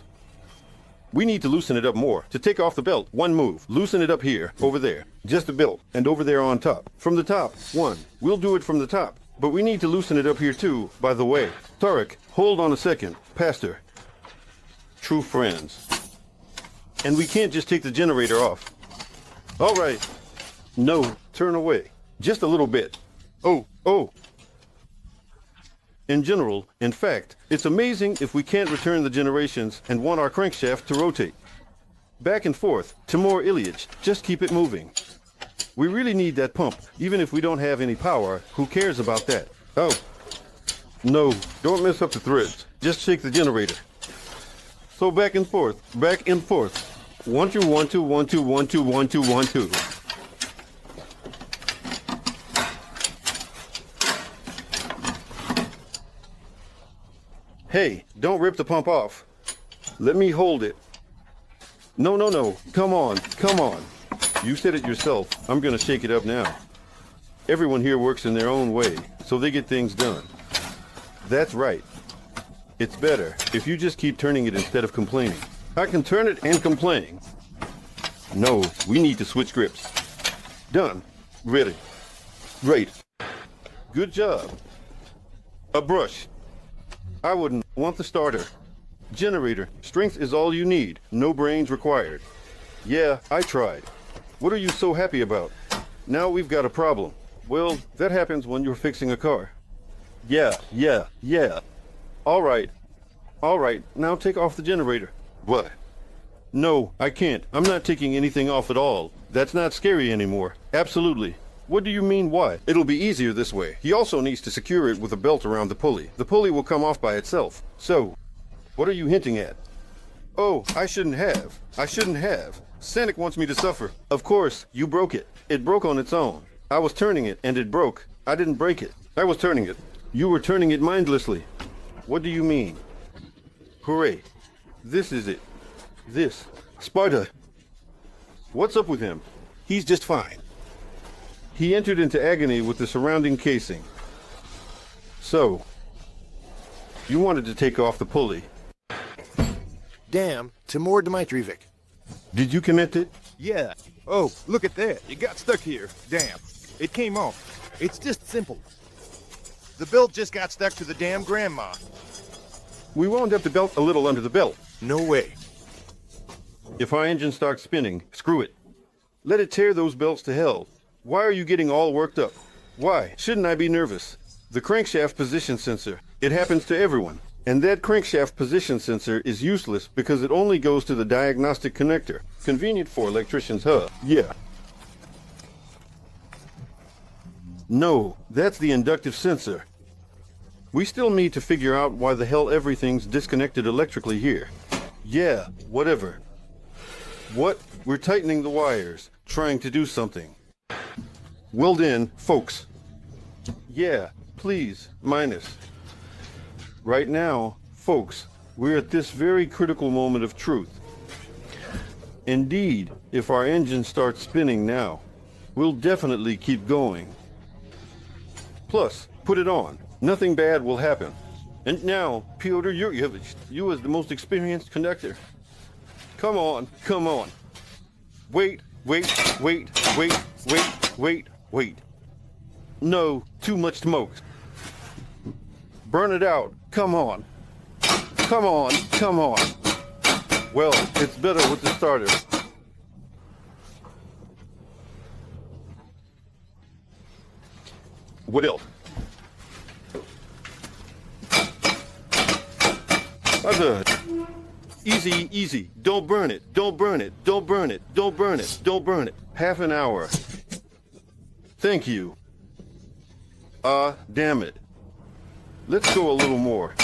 We need to loosen it up more. To take off the belt, one move. Loosen it up here, over there. Just the belt, and over there on top. From the top, one. We'll do it from the top. But we need to loosen it up here too, by the way. Tarek, hold on a second. Pastor. True friends. And we can't just take the generator off. All right. No, turn away. Just a little bit. Oh. In general, in fact, it's amazing if we can't return the generations and want our crankshaft to rotate. Back and forth, Timur Ilyich, just keep it moving. We really need that pump, even if we don't have any power. Who cares about that? Oh. No, don't mess up the threads. Just shake the generator. So back and forth, back and forth. 1 2 1 2 1 2 1 2 1 2 1 2. Hey, don't rip the pump off. Let me hold it. No. Come on. You said it yourself. I'm gonna shake it up now. Everyone here works in their own way, so they get things done. That's right. It's better if you just keep turning it instead of complaining. I can turn it and complain. No, we need to switch grips. Done. Ready. Great. Good job. A brush. I wouldn't want the starter. Generator. Strength is all you need. No brains required. Yeah, I tried. What are you so happy about? Now we've got a problem. Well, that happens when you're fixing a car. Yeah. All right. Now take off the generator. What? No, I can't. I'm not taking anything off at all. That's not scary anymore. Absolutely. What do you mean, why? It'll be easier this way. He also needs to secure it with a belt around the pulley. The pulley will come off by itself. So, what are you hinting at? Oh, I shouldn't have. Sanic wants me to suffer. Of course, you broke it. It broke on its own. I was turning it, and it broke. I didn't break it. I was turning it. You were turning it mindlessly. What do you mean? Hooray. This is it. This. Sparta. What's up with him? He's just fine. He entered into agony with the surrounding casing. So, you wanted to take off the pulley. Damn, Timur Dmitrievic. Did you connect it? Yeah. Oh, look at that. It got stuck here. Damn. It came off. It's just simple. The belt just got stuck to the damn grandma. We wound up the belt a little under the belt. No way. If our engine starts spinning, screw it. Let it tear those belts to hell. Why are you getting all worked up? Why? Shouldn't I be nervous? The crankshaft position sensor. It happens to everyone. And that crankshaft position sensor is useless because it only goes to the diagnostic connector. Convenient for electricians, huh? Yeah. No, that's the inductive sensor. We still need to figure out why the hell everything's disconnected electrically here. Yeah, whatever. What? We're tightening the wires, trying to do something. Weld in, folks. Yeah, please, minus. Right now, folks, we're at this very critical moment of truth. Indeed, if our engine starts spinning now, we'll definitely keep going. Plus, put it on. Nothing bad will happen. And now, Pyotr Yuryevich, you as the most experienced conductor. Come on. Wait. No, too much smoke. Burn it out. Come on. Well, it's better with the starter. What else? Other. Easy, easy. Don't burn it. Don't burn it. Don't burn it. Don't burn it. Don't burn it. Half an hour. Thank you. Damn it. Let's go a little more.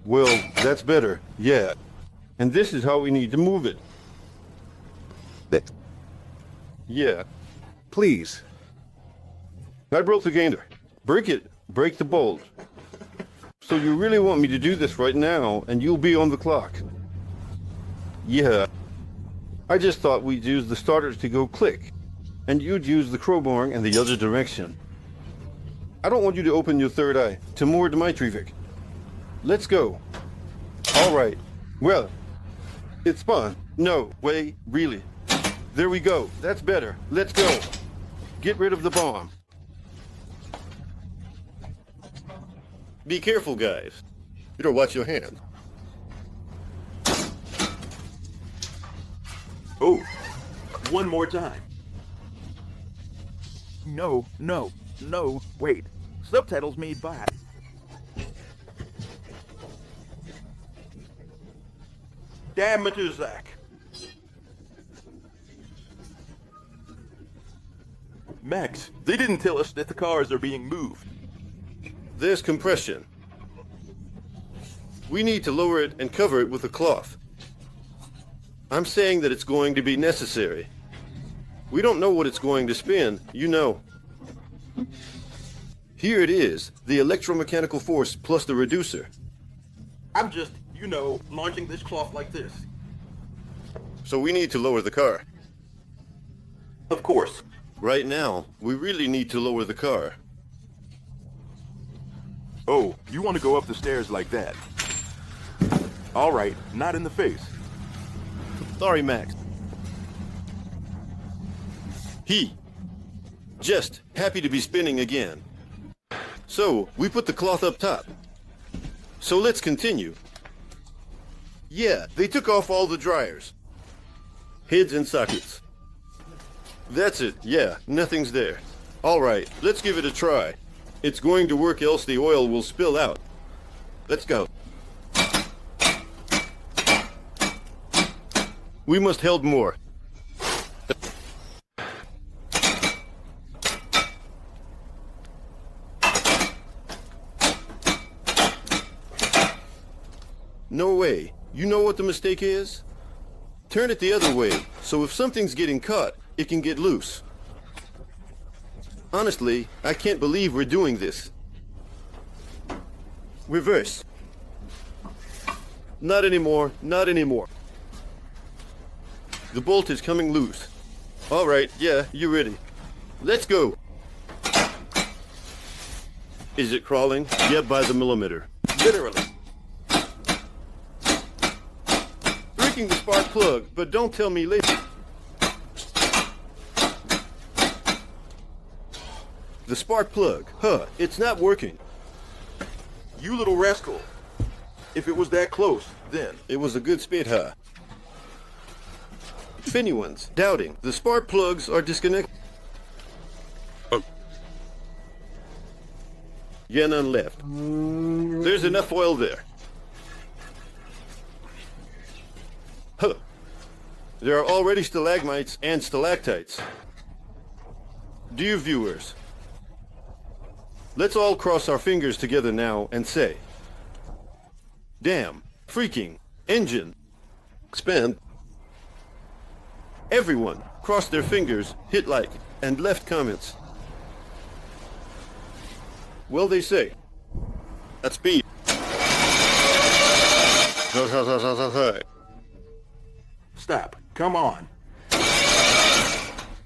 Well, that's better. Yeah. And this is how we need to move it. Yeah. Please. I broke the gainer. Break it. Break the bolt. So you really want me to do this right now, and you'll be on the clock? Yeah. I just thought we'd use the starters to go click, and you'd use the crowbar in the other direction. I don't want you to open your third eye. Timur Dmitrievic. Let's go. All right. Well, it's fun. No, wait, really. There we go. That's better. Let's go. Get rid of the bomb. Be careful, guys. You don't watch your hands. Oh, one more time. No, wait. Subtitles made by... Damn Matuzak. Max, they didn't tell us that the cars are being moved. There's compression. We need to lower it and cover it with a cloth. I'm saying that it's going to be necessary. We don't know what it's going to spin, you know. Here it is, the electromechanical force plus the reducer. I'm just, launching this cloth like this. So we need to lower the car. Of course. Right now, we really need to lower the car. Oh, you want to go up the stairs like that? All right, not in the face. Sorry, Max. Just happy to be spinning again. So, we put the cloth up top. So let's continue. Yeah, they took off all the dryers. Heads and sockets. That's it, yeah, nothing's there. All right, let's give it a try. It's going to work, else the oil will spill out. Let's go. We must held more. No way. You know what the mistake is? Turn it the other way, so if something's getting caught, it can get loose. Honestly, I can't believe we're doing this. Reverse. Not anymore, not anymore. The bolt is coming loose. All right, yeah, you're ready. Let's go. Is it crawling? Yeah, by the millimeter. Literally. Breaking the spark plug, but don't tell me later. The spark plug, it's not working. You little rascal. If it was that close, then. It was a good spit, If anyone's doubting, the spark plugs are disconnected. Oh. Yeah, none left. There's enough oil there. There are already stalagmites and stalactites. Dear viewers, let's all cross our fingers together now and say, damn, freaking, engine, expand. Everyone, cross their fingers, hit like, and left comments. Well, they say, at speed. Stop. Come on.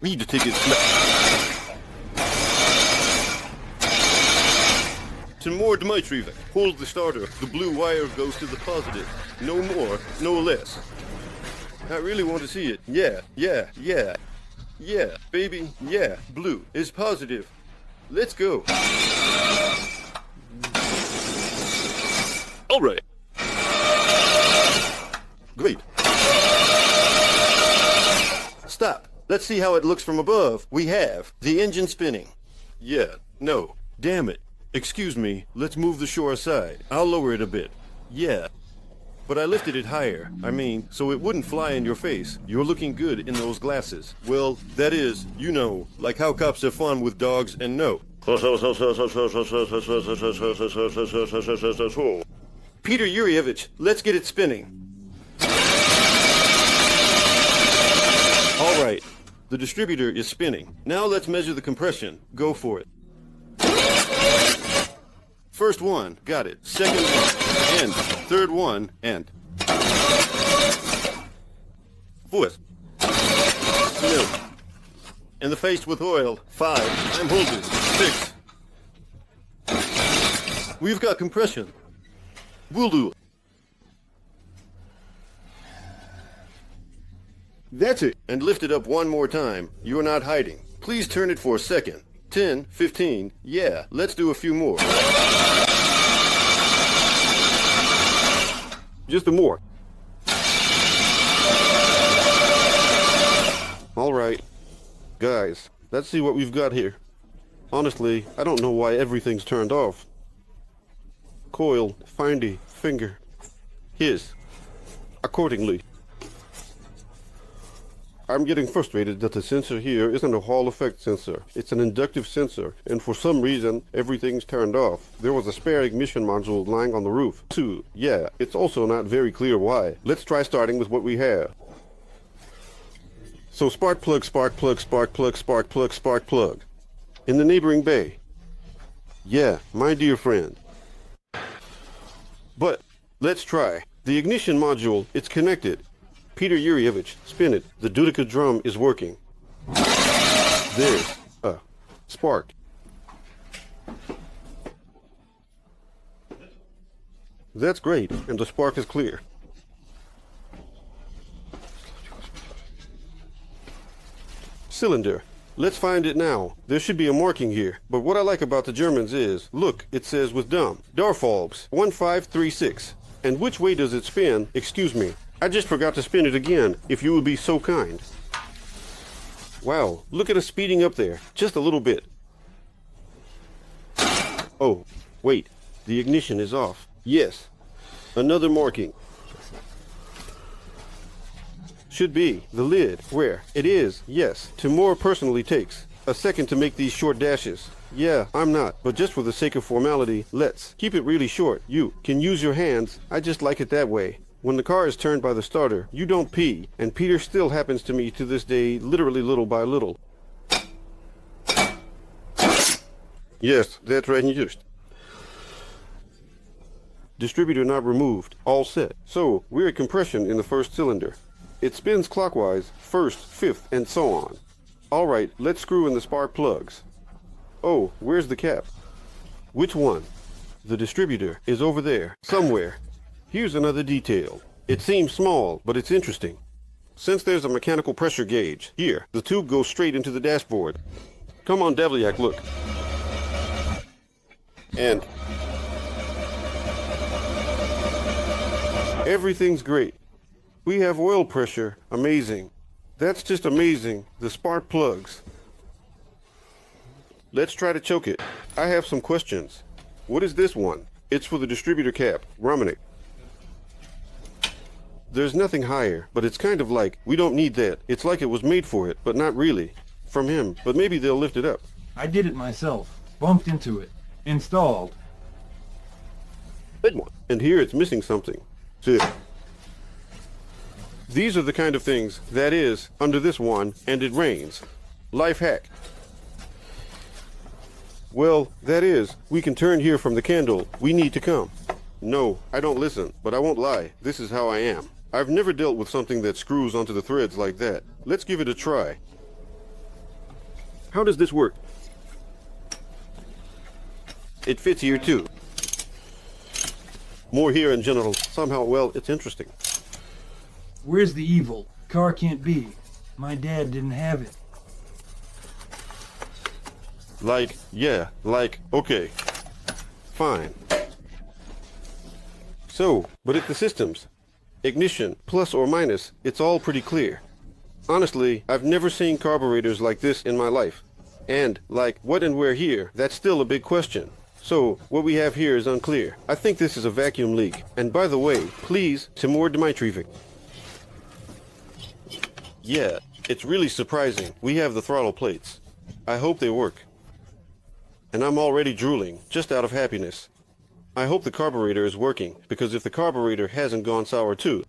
Need to take it slow. Timur Dmitrievic, hold the starter. The blue wire goes to the positive. No more, no less. I really want to see it. Yeah, baby, yeah, blue is positive. Let's go. All right. Great. Stop. Let's see how it looks from above. We have the engine spinning. Yeah, no, damn it. Excuse me, let's move the shore aside. I'll lower it a bit. Yeah. But I lifted it higher. I mean, so it wouldn't fly in your face. You're looking good in those glasses. Well, that is, you know, like how cops have fun with dogs and no. Peter Yurievich, let's get it spinning. All right, the distributor is spinning. Now let's measure the compression. Go for it. First one, got it. Second one, and. Third one, and. Fourth. No. In the face with oil. 5. I'm holding. 6. We've got compression. We'll do it. That's it. And lift it up one more time. You're not hiding. Please turn it for a second. 10, 15. Yeah, let's do a few more. Just a more. All right. Guys, let's see what we've got here. Honestly, I don't know why everything's turned off. Coil, findy, finger. His. Accordingly. I'm getting frustrated that the sensor here isn't a Hall effect sensor. It's an inductive sensor, and for some reason, everything's turned off. There was a spare ignition module lying on the roof, too. Yeah, it's also not very clear why. Let's try starting with what we have. So spark plug, spark plug, spark plug, spark plug, spark plug. In the neighboring bay. Yeah, my dear friend. But, let's try. The ignition module, it's connected. Peter Yurievich, spin it. The Dudica drum is working. There's spark. That's great, and the spark is clear. Cylinder. Let's find it now. There should be a marking here. But what I like about the Germans is, look, it says with dumb. Darfalbs 1536. And which way does it spin? Excuse me. I just forgot to spin it again, if you would be so kind. Wow, look at us speeding up there. Just a little bit. Oh, wait. The ignition is off. Yes. Another marking. Should be the lid. Where? It is. Yes. Timur personally takes a second to make these short dashes. Yeah, I'm not. But just for the sake of formality, let's keep it really short. You can use your hands. I just like it that way. When the car is turned by the starter, you don't pee, and Peter still happens to me to this day, literally little by little. Yes, that's right, just. Distributor not removed, all set. So, we're at compression in the first cylinder. It spins clockwise, first, fifth, and so on. All right, let's screw in the spark plugs. Oh, where's the cap? Which one? The distributor is over there, somewhere. Here's another detail. It seems small, but it's interesting. Since there's a mechanical pressure gauge, here, the tube goes straight into the dashboard. Come on, Devliak, look. And everything's great. We have oil pressure, amazing. That's just amazing, the spark plugs. Let's try to choke it. I have some questions. What is this one? It's for the distributor cap, Romanik. There's nothing higher, but it's kind of like, we don't need that. It's like it was made for it, but not really. From him, but maybe they'll lift it up. I did it myself. Bumped into it. Installed. Good one. And here it's missing something. Sit. These are the kind of things, that is, under this one, and it rains. Life hack. Well, that is, we can turn here from the candle. We need to come. No, I don't listen, but I won't lie. This is how I am. I've never dealt with something that screws onto the threads like that. Let's give it a try. How does this work? It fits here too. More here in general. Somehow, well, it's interesting. Where's the evil? Car can't be. My dad didn't have it. Like, yeah, like, okay. Fine. So, but if the systems, ignition, plus or minus, it's all pretty clear. Honestly, I've never seen carburetors like this in my life. And, like, what and where here, that's still a big question. So, what we have here is unclear. I think this is a vacuum leak. And by the way, please, Timur Dmitrievic. Yeah, it's really surprising. We have the throttle plates. I hope they work. And I'm already drooling, just out of happiness. I hope the carburetor is working, because if the carburetor hasn't gone sour too,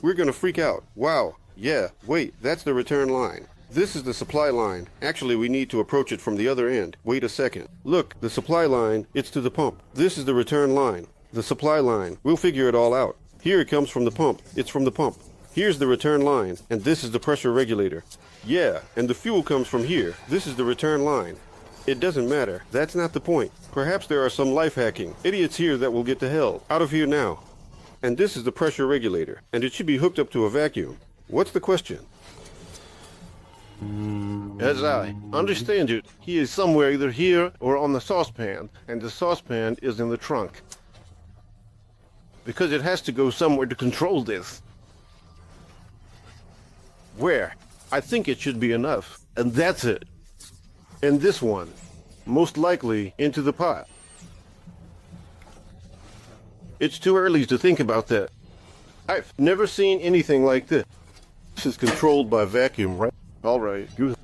we're gonna freak out. Wow, yeah, wait, that's the return line. This is the supply line. Actually, we need to approach it from the other end. Wait a second. Look, the supply line, it's to the pump. This is the return line. The supply line. We'll figure it all out. Here it comes from the pump. It's from the pump. Here's the return line, and this is the pressure regulator. Yeah, and the fuel comes from here. This is the return line. It doesn't matter. That's not the point. Perhaps there are some life hacking idiots here that will get to hell. Out of here now. And this is the pressure regulator, and it should be hooked up to a vacuum. What's the question? As I understand it, he is somewhere either here or on the saucepan, and the saucepan is in the trunk. Because it has to go somewhere to control this. Where? I think it should be enough, and that's it. And this one, most likely into the pot. It's too early to think about that. I've never seen anything like this. This is controlled by vacuum, right? All right, good.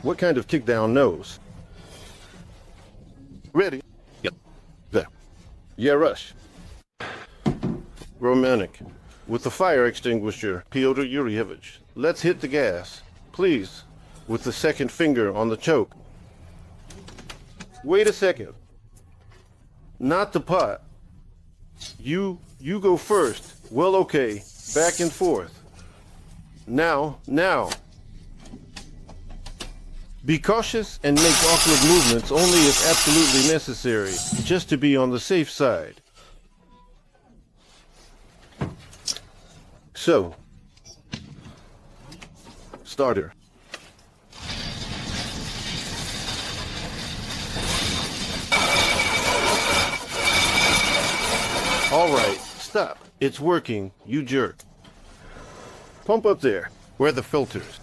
What kind of kickdown nose? Ready? Yep. There. Yeah, rush. Romantic. With the fire extinguisher, Pyotr Yurievich. Let's hit the gas. Please. With the second finger on the choke. Wait a second. Not the pot. You go first. Well, okay. Back and forth. Now. Be cautious and make awkward movements only if absolutely necessary, just to be on the safe side. So, starter. All right, stop. It's working, you jerk. Pump up there. Where are the filters?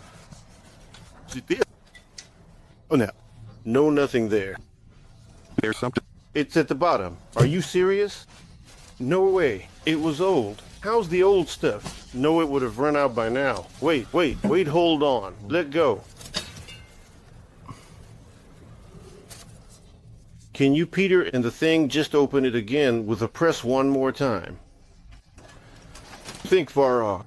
Oh, no. No, nothing there. There's something. It's at the bottom. Are you serious? No way. It was old. How's the old stuff? No, it would have run out by now. Wait, hold on. Let go. Can you, Peter, and the thing just open it again with a press one more time? Think far off.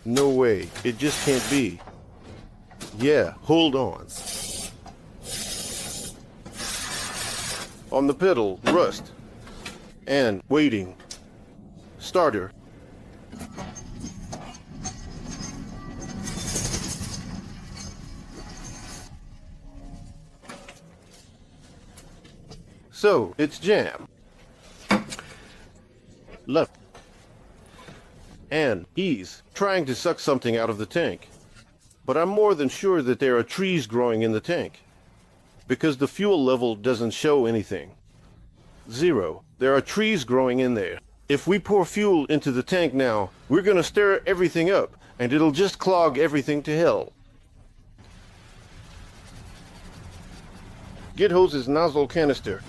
No way. It just can't be. Yeah, hold on. On the pedal, rust. And waiting. Starter. So, it's jam. Left. And he's trying to suck something out of the tank. But I'm more than sure that there are trees growing in the tank. Because the fuel level doesn't show anything. 0. There are trees growing in there. If we pour fuel into the tank now, we're gonna stir everything up, and it'll just clog everything to hell. Get hoses nozzle canister.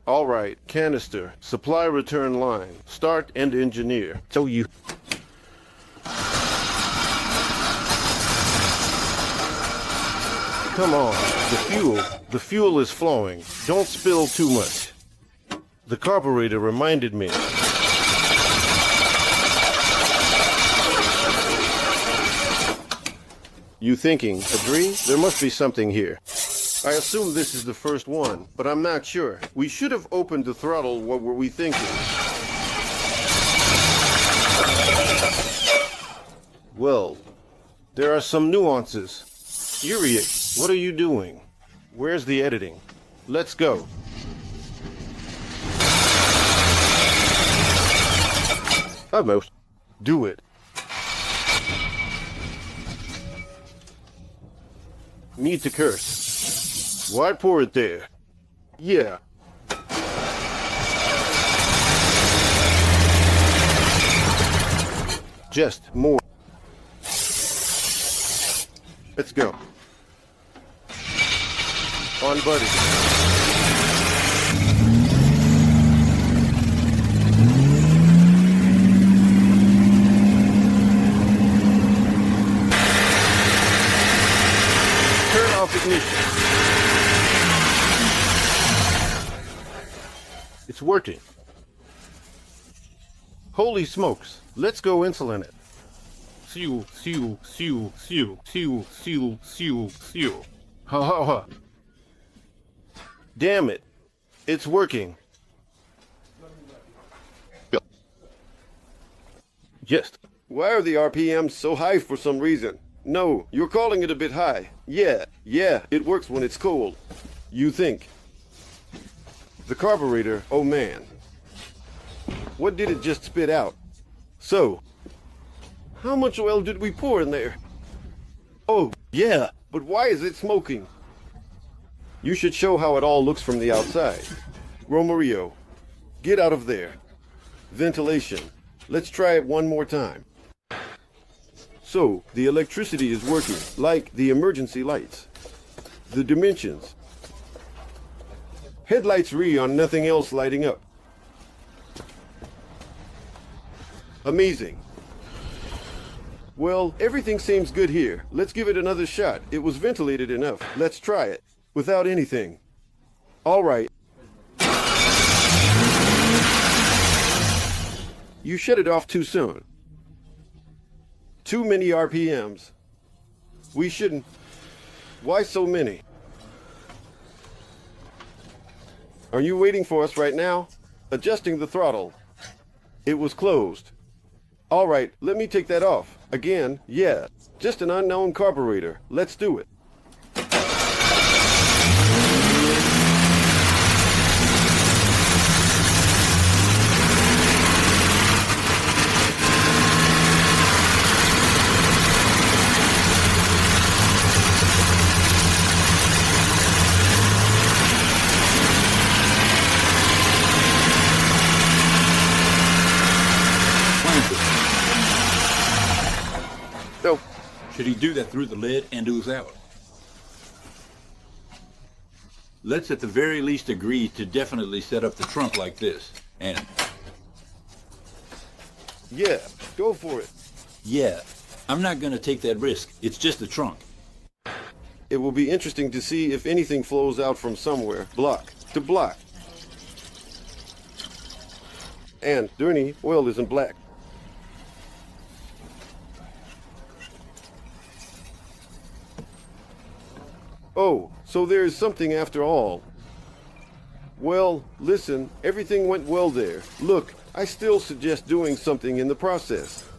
All right, canister, supply return line, start and engineer. So you... Come on, the fuel is flowing. Don't spill too much. The carburetor reminded me. You thinking, agree? There must be something here. I assume this is the first one, but I'm not sure. We should have opened the throttle. What were we thinking? Well, there are some nuances. Uriak, what are you doing? Where's the editing? Let's go. Almost. Do it. Need to curse. Why pour it there? Yeah. Just more. Let's go. On buddy. Turn off ignition. It's working. Holy smokes. Let's go insulin it. Sew, sew, sew, sew, sew, sew, sew, sew. Ha ha ha. Damn it. It's working. Just. Why are the RPMs so high for some reason? No, you're calling it a bit high. Yeah, it works when it's cold. You think. The carburetor, oh man. What did it just spit out? So, how much oil did we pour in there? Oh, yeah, but why is it smoking? You should show how it all looks from the outside. Romario, get out of there. Ventilation. Let's try it one more time. So, the electricity is working, like the emergency lights. The dimensions. Headlights on nothing else lighting up. Amazing. Well, everything seems good here. Let's give it another shot. It was ventilated enough. Let's try it. Without anything. All right. You shut it off too soon. Too many RPMs. We shouldn't. Why so many? Are you waiting for us right now? Adjusting the throttle. It was closed. All right, let me take that off. Again, yeah. Just an unknown carburetor. Let's do it. No. Should he do that through the lid and ooze out? Let's at the very least agree to definitely set up the trunk like this. And... yeah, go for it. yeah, I'm not gonna take that risk. It's just the trunk. It will be interesting to see if anything flows out from somewhere, block to block. And, Dirty, oil isn't black. Oh, so there is something after all. Well, listen, everything went well there. Look, I still suggest doing something in the process.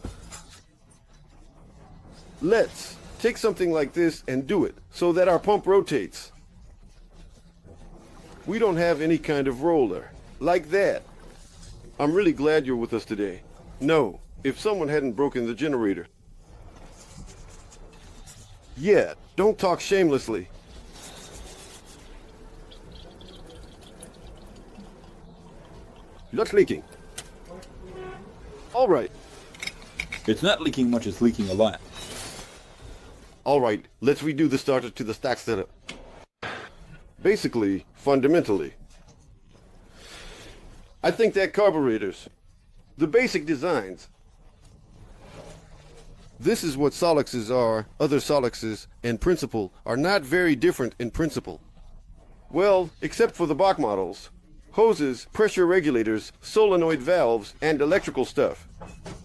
Let's take something like this and do it so that our pump rotates. We don't have any kind of roller. Like that. I'm really glad you're with us today. No, if someone hadn't broken the generator. Yeah, don't talk shamelessly. Not leaking. All right. It's not leaking much, it's leaking a lot. All right, let's redo the starter to the stack setup. Basically, fundamentally. I think that carburetors, the basic designs. This is what Solexes are, other Solexes, and principle are not very different in principle. Well, except for the Bach models. Hoses, pressure regulators, solenoid valves, and electrical stuff.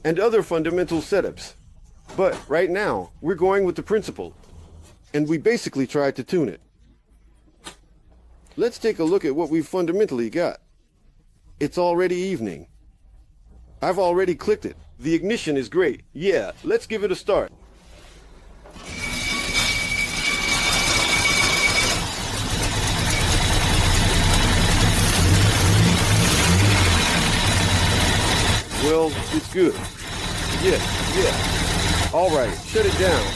And other fundamental setups. But right now, we're going with the principle. And we basically tried to tune it. Let's take a look at what we've fundamentally got. It's already evening. I've already clicked it. The ignition is great. Yeah, let's give it a start. Well, it's good. Yeah. All right, shut it down.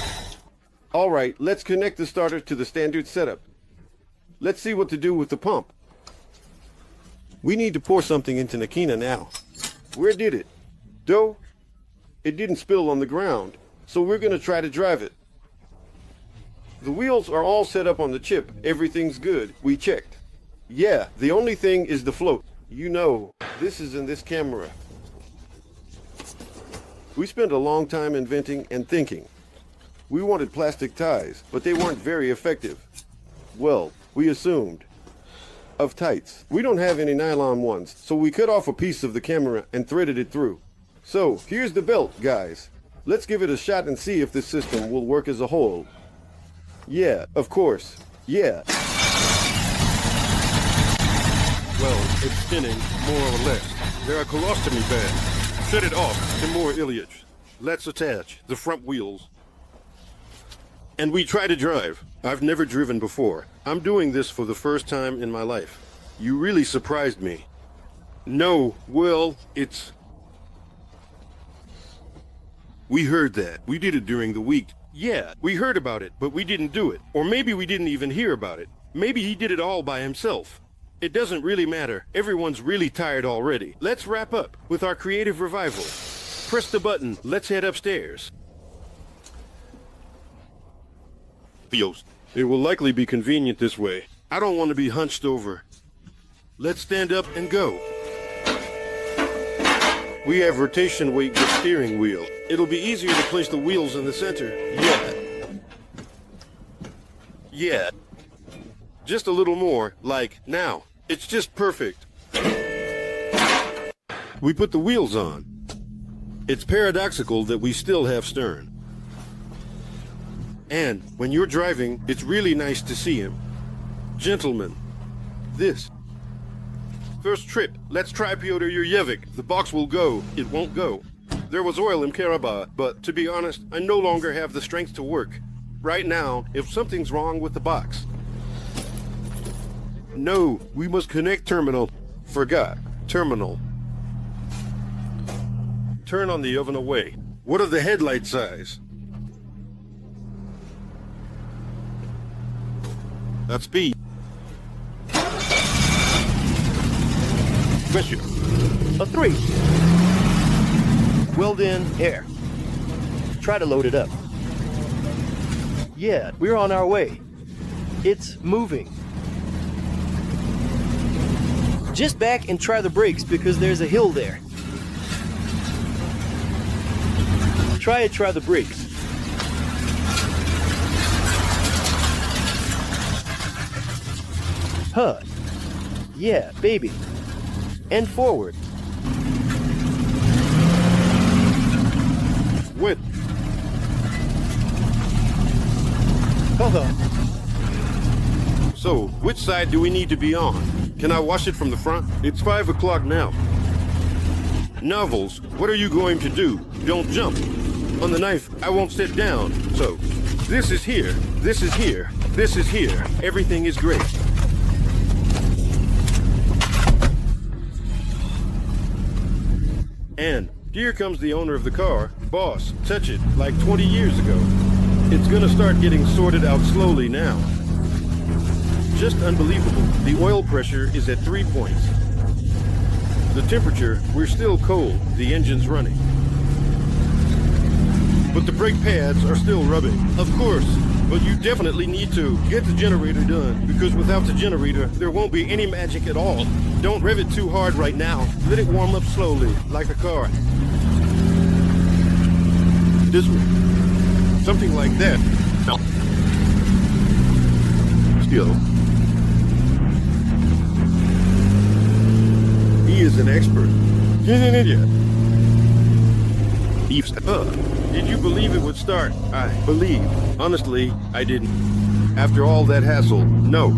All right, let's connect the starter to the standard setup. Let's see what to do with the pump. We need to pour something into Nakina now. Where did it? Dough? It didn't spill on the ground, so we're going to try to drive it. The wheels are all set up on the chip. Everything's good. We checked. Yeah, the only thing is the float. You know, this is in this camera. We spent a long time inventing and thinking. We wanted plastic ties, but they weren't very effective. Well, we assumed. Of tights. We don't have any nylon ones, so we cut off a piece of the camera and threaded it through. So, here's the belt, guys. Let's give it a shot and see if this system will work as a whole. Yeah, of course. Yeah. Well, it's spinning, more or less. There are colostomy bags. Shut it off to more Ilyich. Let's attach the front wheels. And we try to drive. I've never driven before. I'm doing this for the first time in my life. You really surprised me. No, well, it's... We heard that. We did it during the week. Yeah, we heard about it, but we didn't do it. Or maybe we didn't even hear about it. Maybe he did it all by himself. It doesn't really matter. Everyone's really tired already. Let's wrap up with our creative revival. Press the button. Let's head upstairs. Pios. It will likely be convenient this way. I don't want to be hunched over. Let's stand up and go. We have rotation weight with steering wheel. It'll be easier to place the wheels in the center. Yeah. Yeah. Just a little more, like now. It's just perfect. We put the wheels on. It's paradoxical that we still have stern. And when you're driving, it's really nice to see him. Gentlemen, this. First trip, let's try Pyotr Yurevich. The box will go. It won't go. There was oil in Karabakh, but to be honest, I no longer have the strength to work. Right now, if something's wrong with the box. No, we must connect terminal. Forgot. Terminal. Turn on the oven away. What are the headlight size? That's B. Question. A 3. Well then, air. Try to load it up. Yeah, we're on our way. It's moving. Just back and try the brakes because there's a hill there. Try the brakes. Huh. Yeah, baby. And forward. Wait. Hold on. So, which side do we need to be on? Can I wash it from the front? It's 5 o'clock now. Novels, what are you going to do? Don't jump. On the knife, I won't sit down. So, this is here, this is here, this is here. Everything is great. And here comes the owner of the car. Boss, touch it, like 20 years ago. It's gonna start getting sorted out slowly now. Just unbelievable. The oil pressure is at 3 points. The temperature, we're still cold. The engine's running. But the brake pads are still rubbing. Of course, but you definitely need to get the generator done, because without the generator, there won't be any magic at all. Don't rev it too hard right now. Let it warm up slowly, like a car. This way. Something like that. Still. He is an expert. Did you believe it would start? I believe. Honestly, I didn't. After all that hassle, no.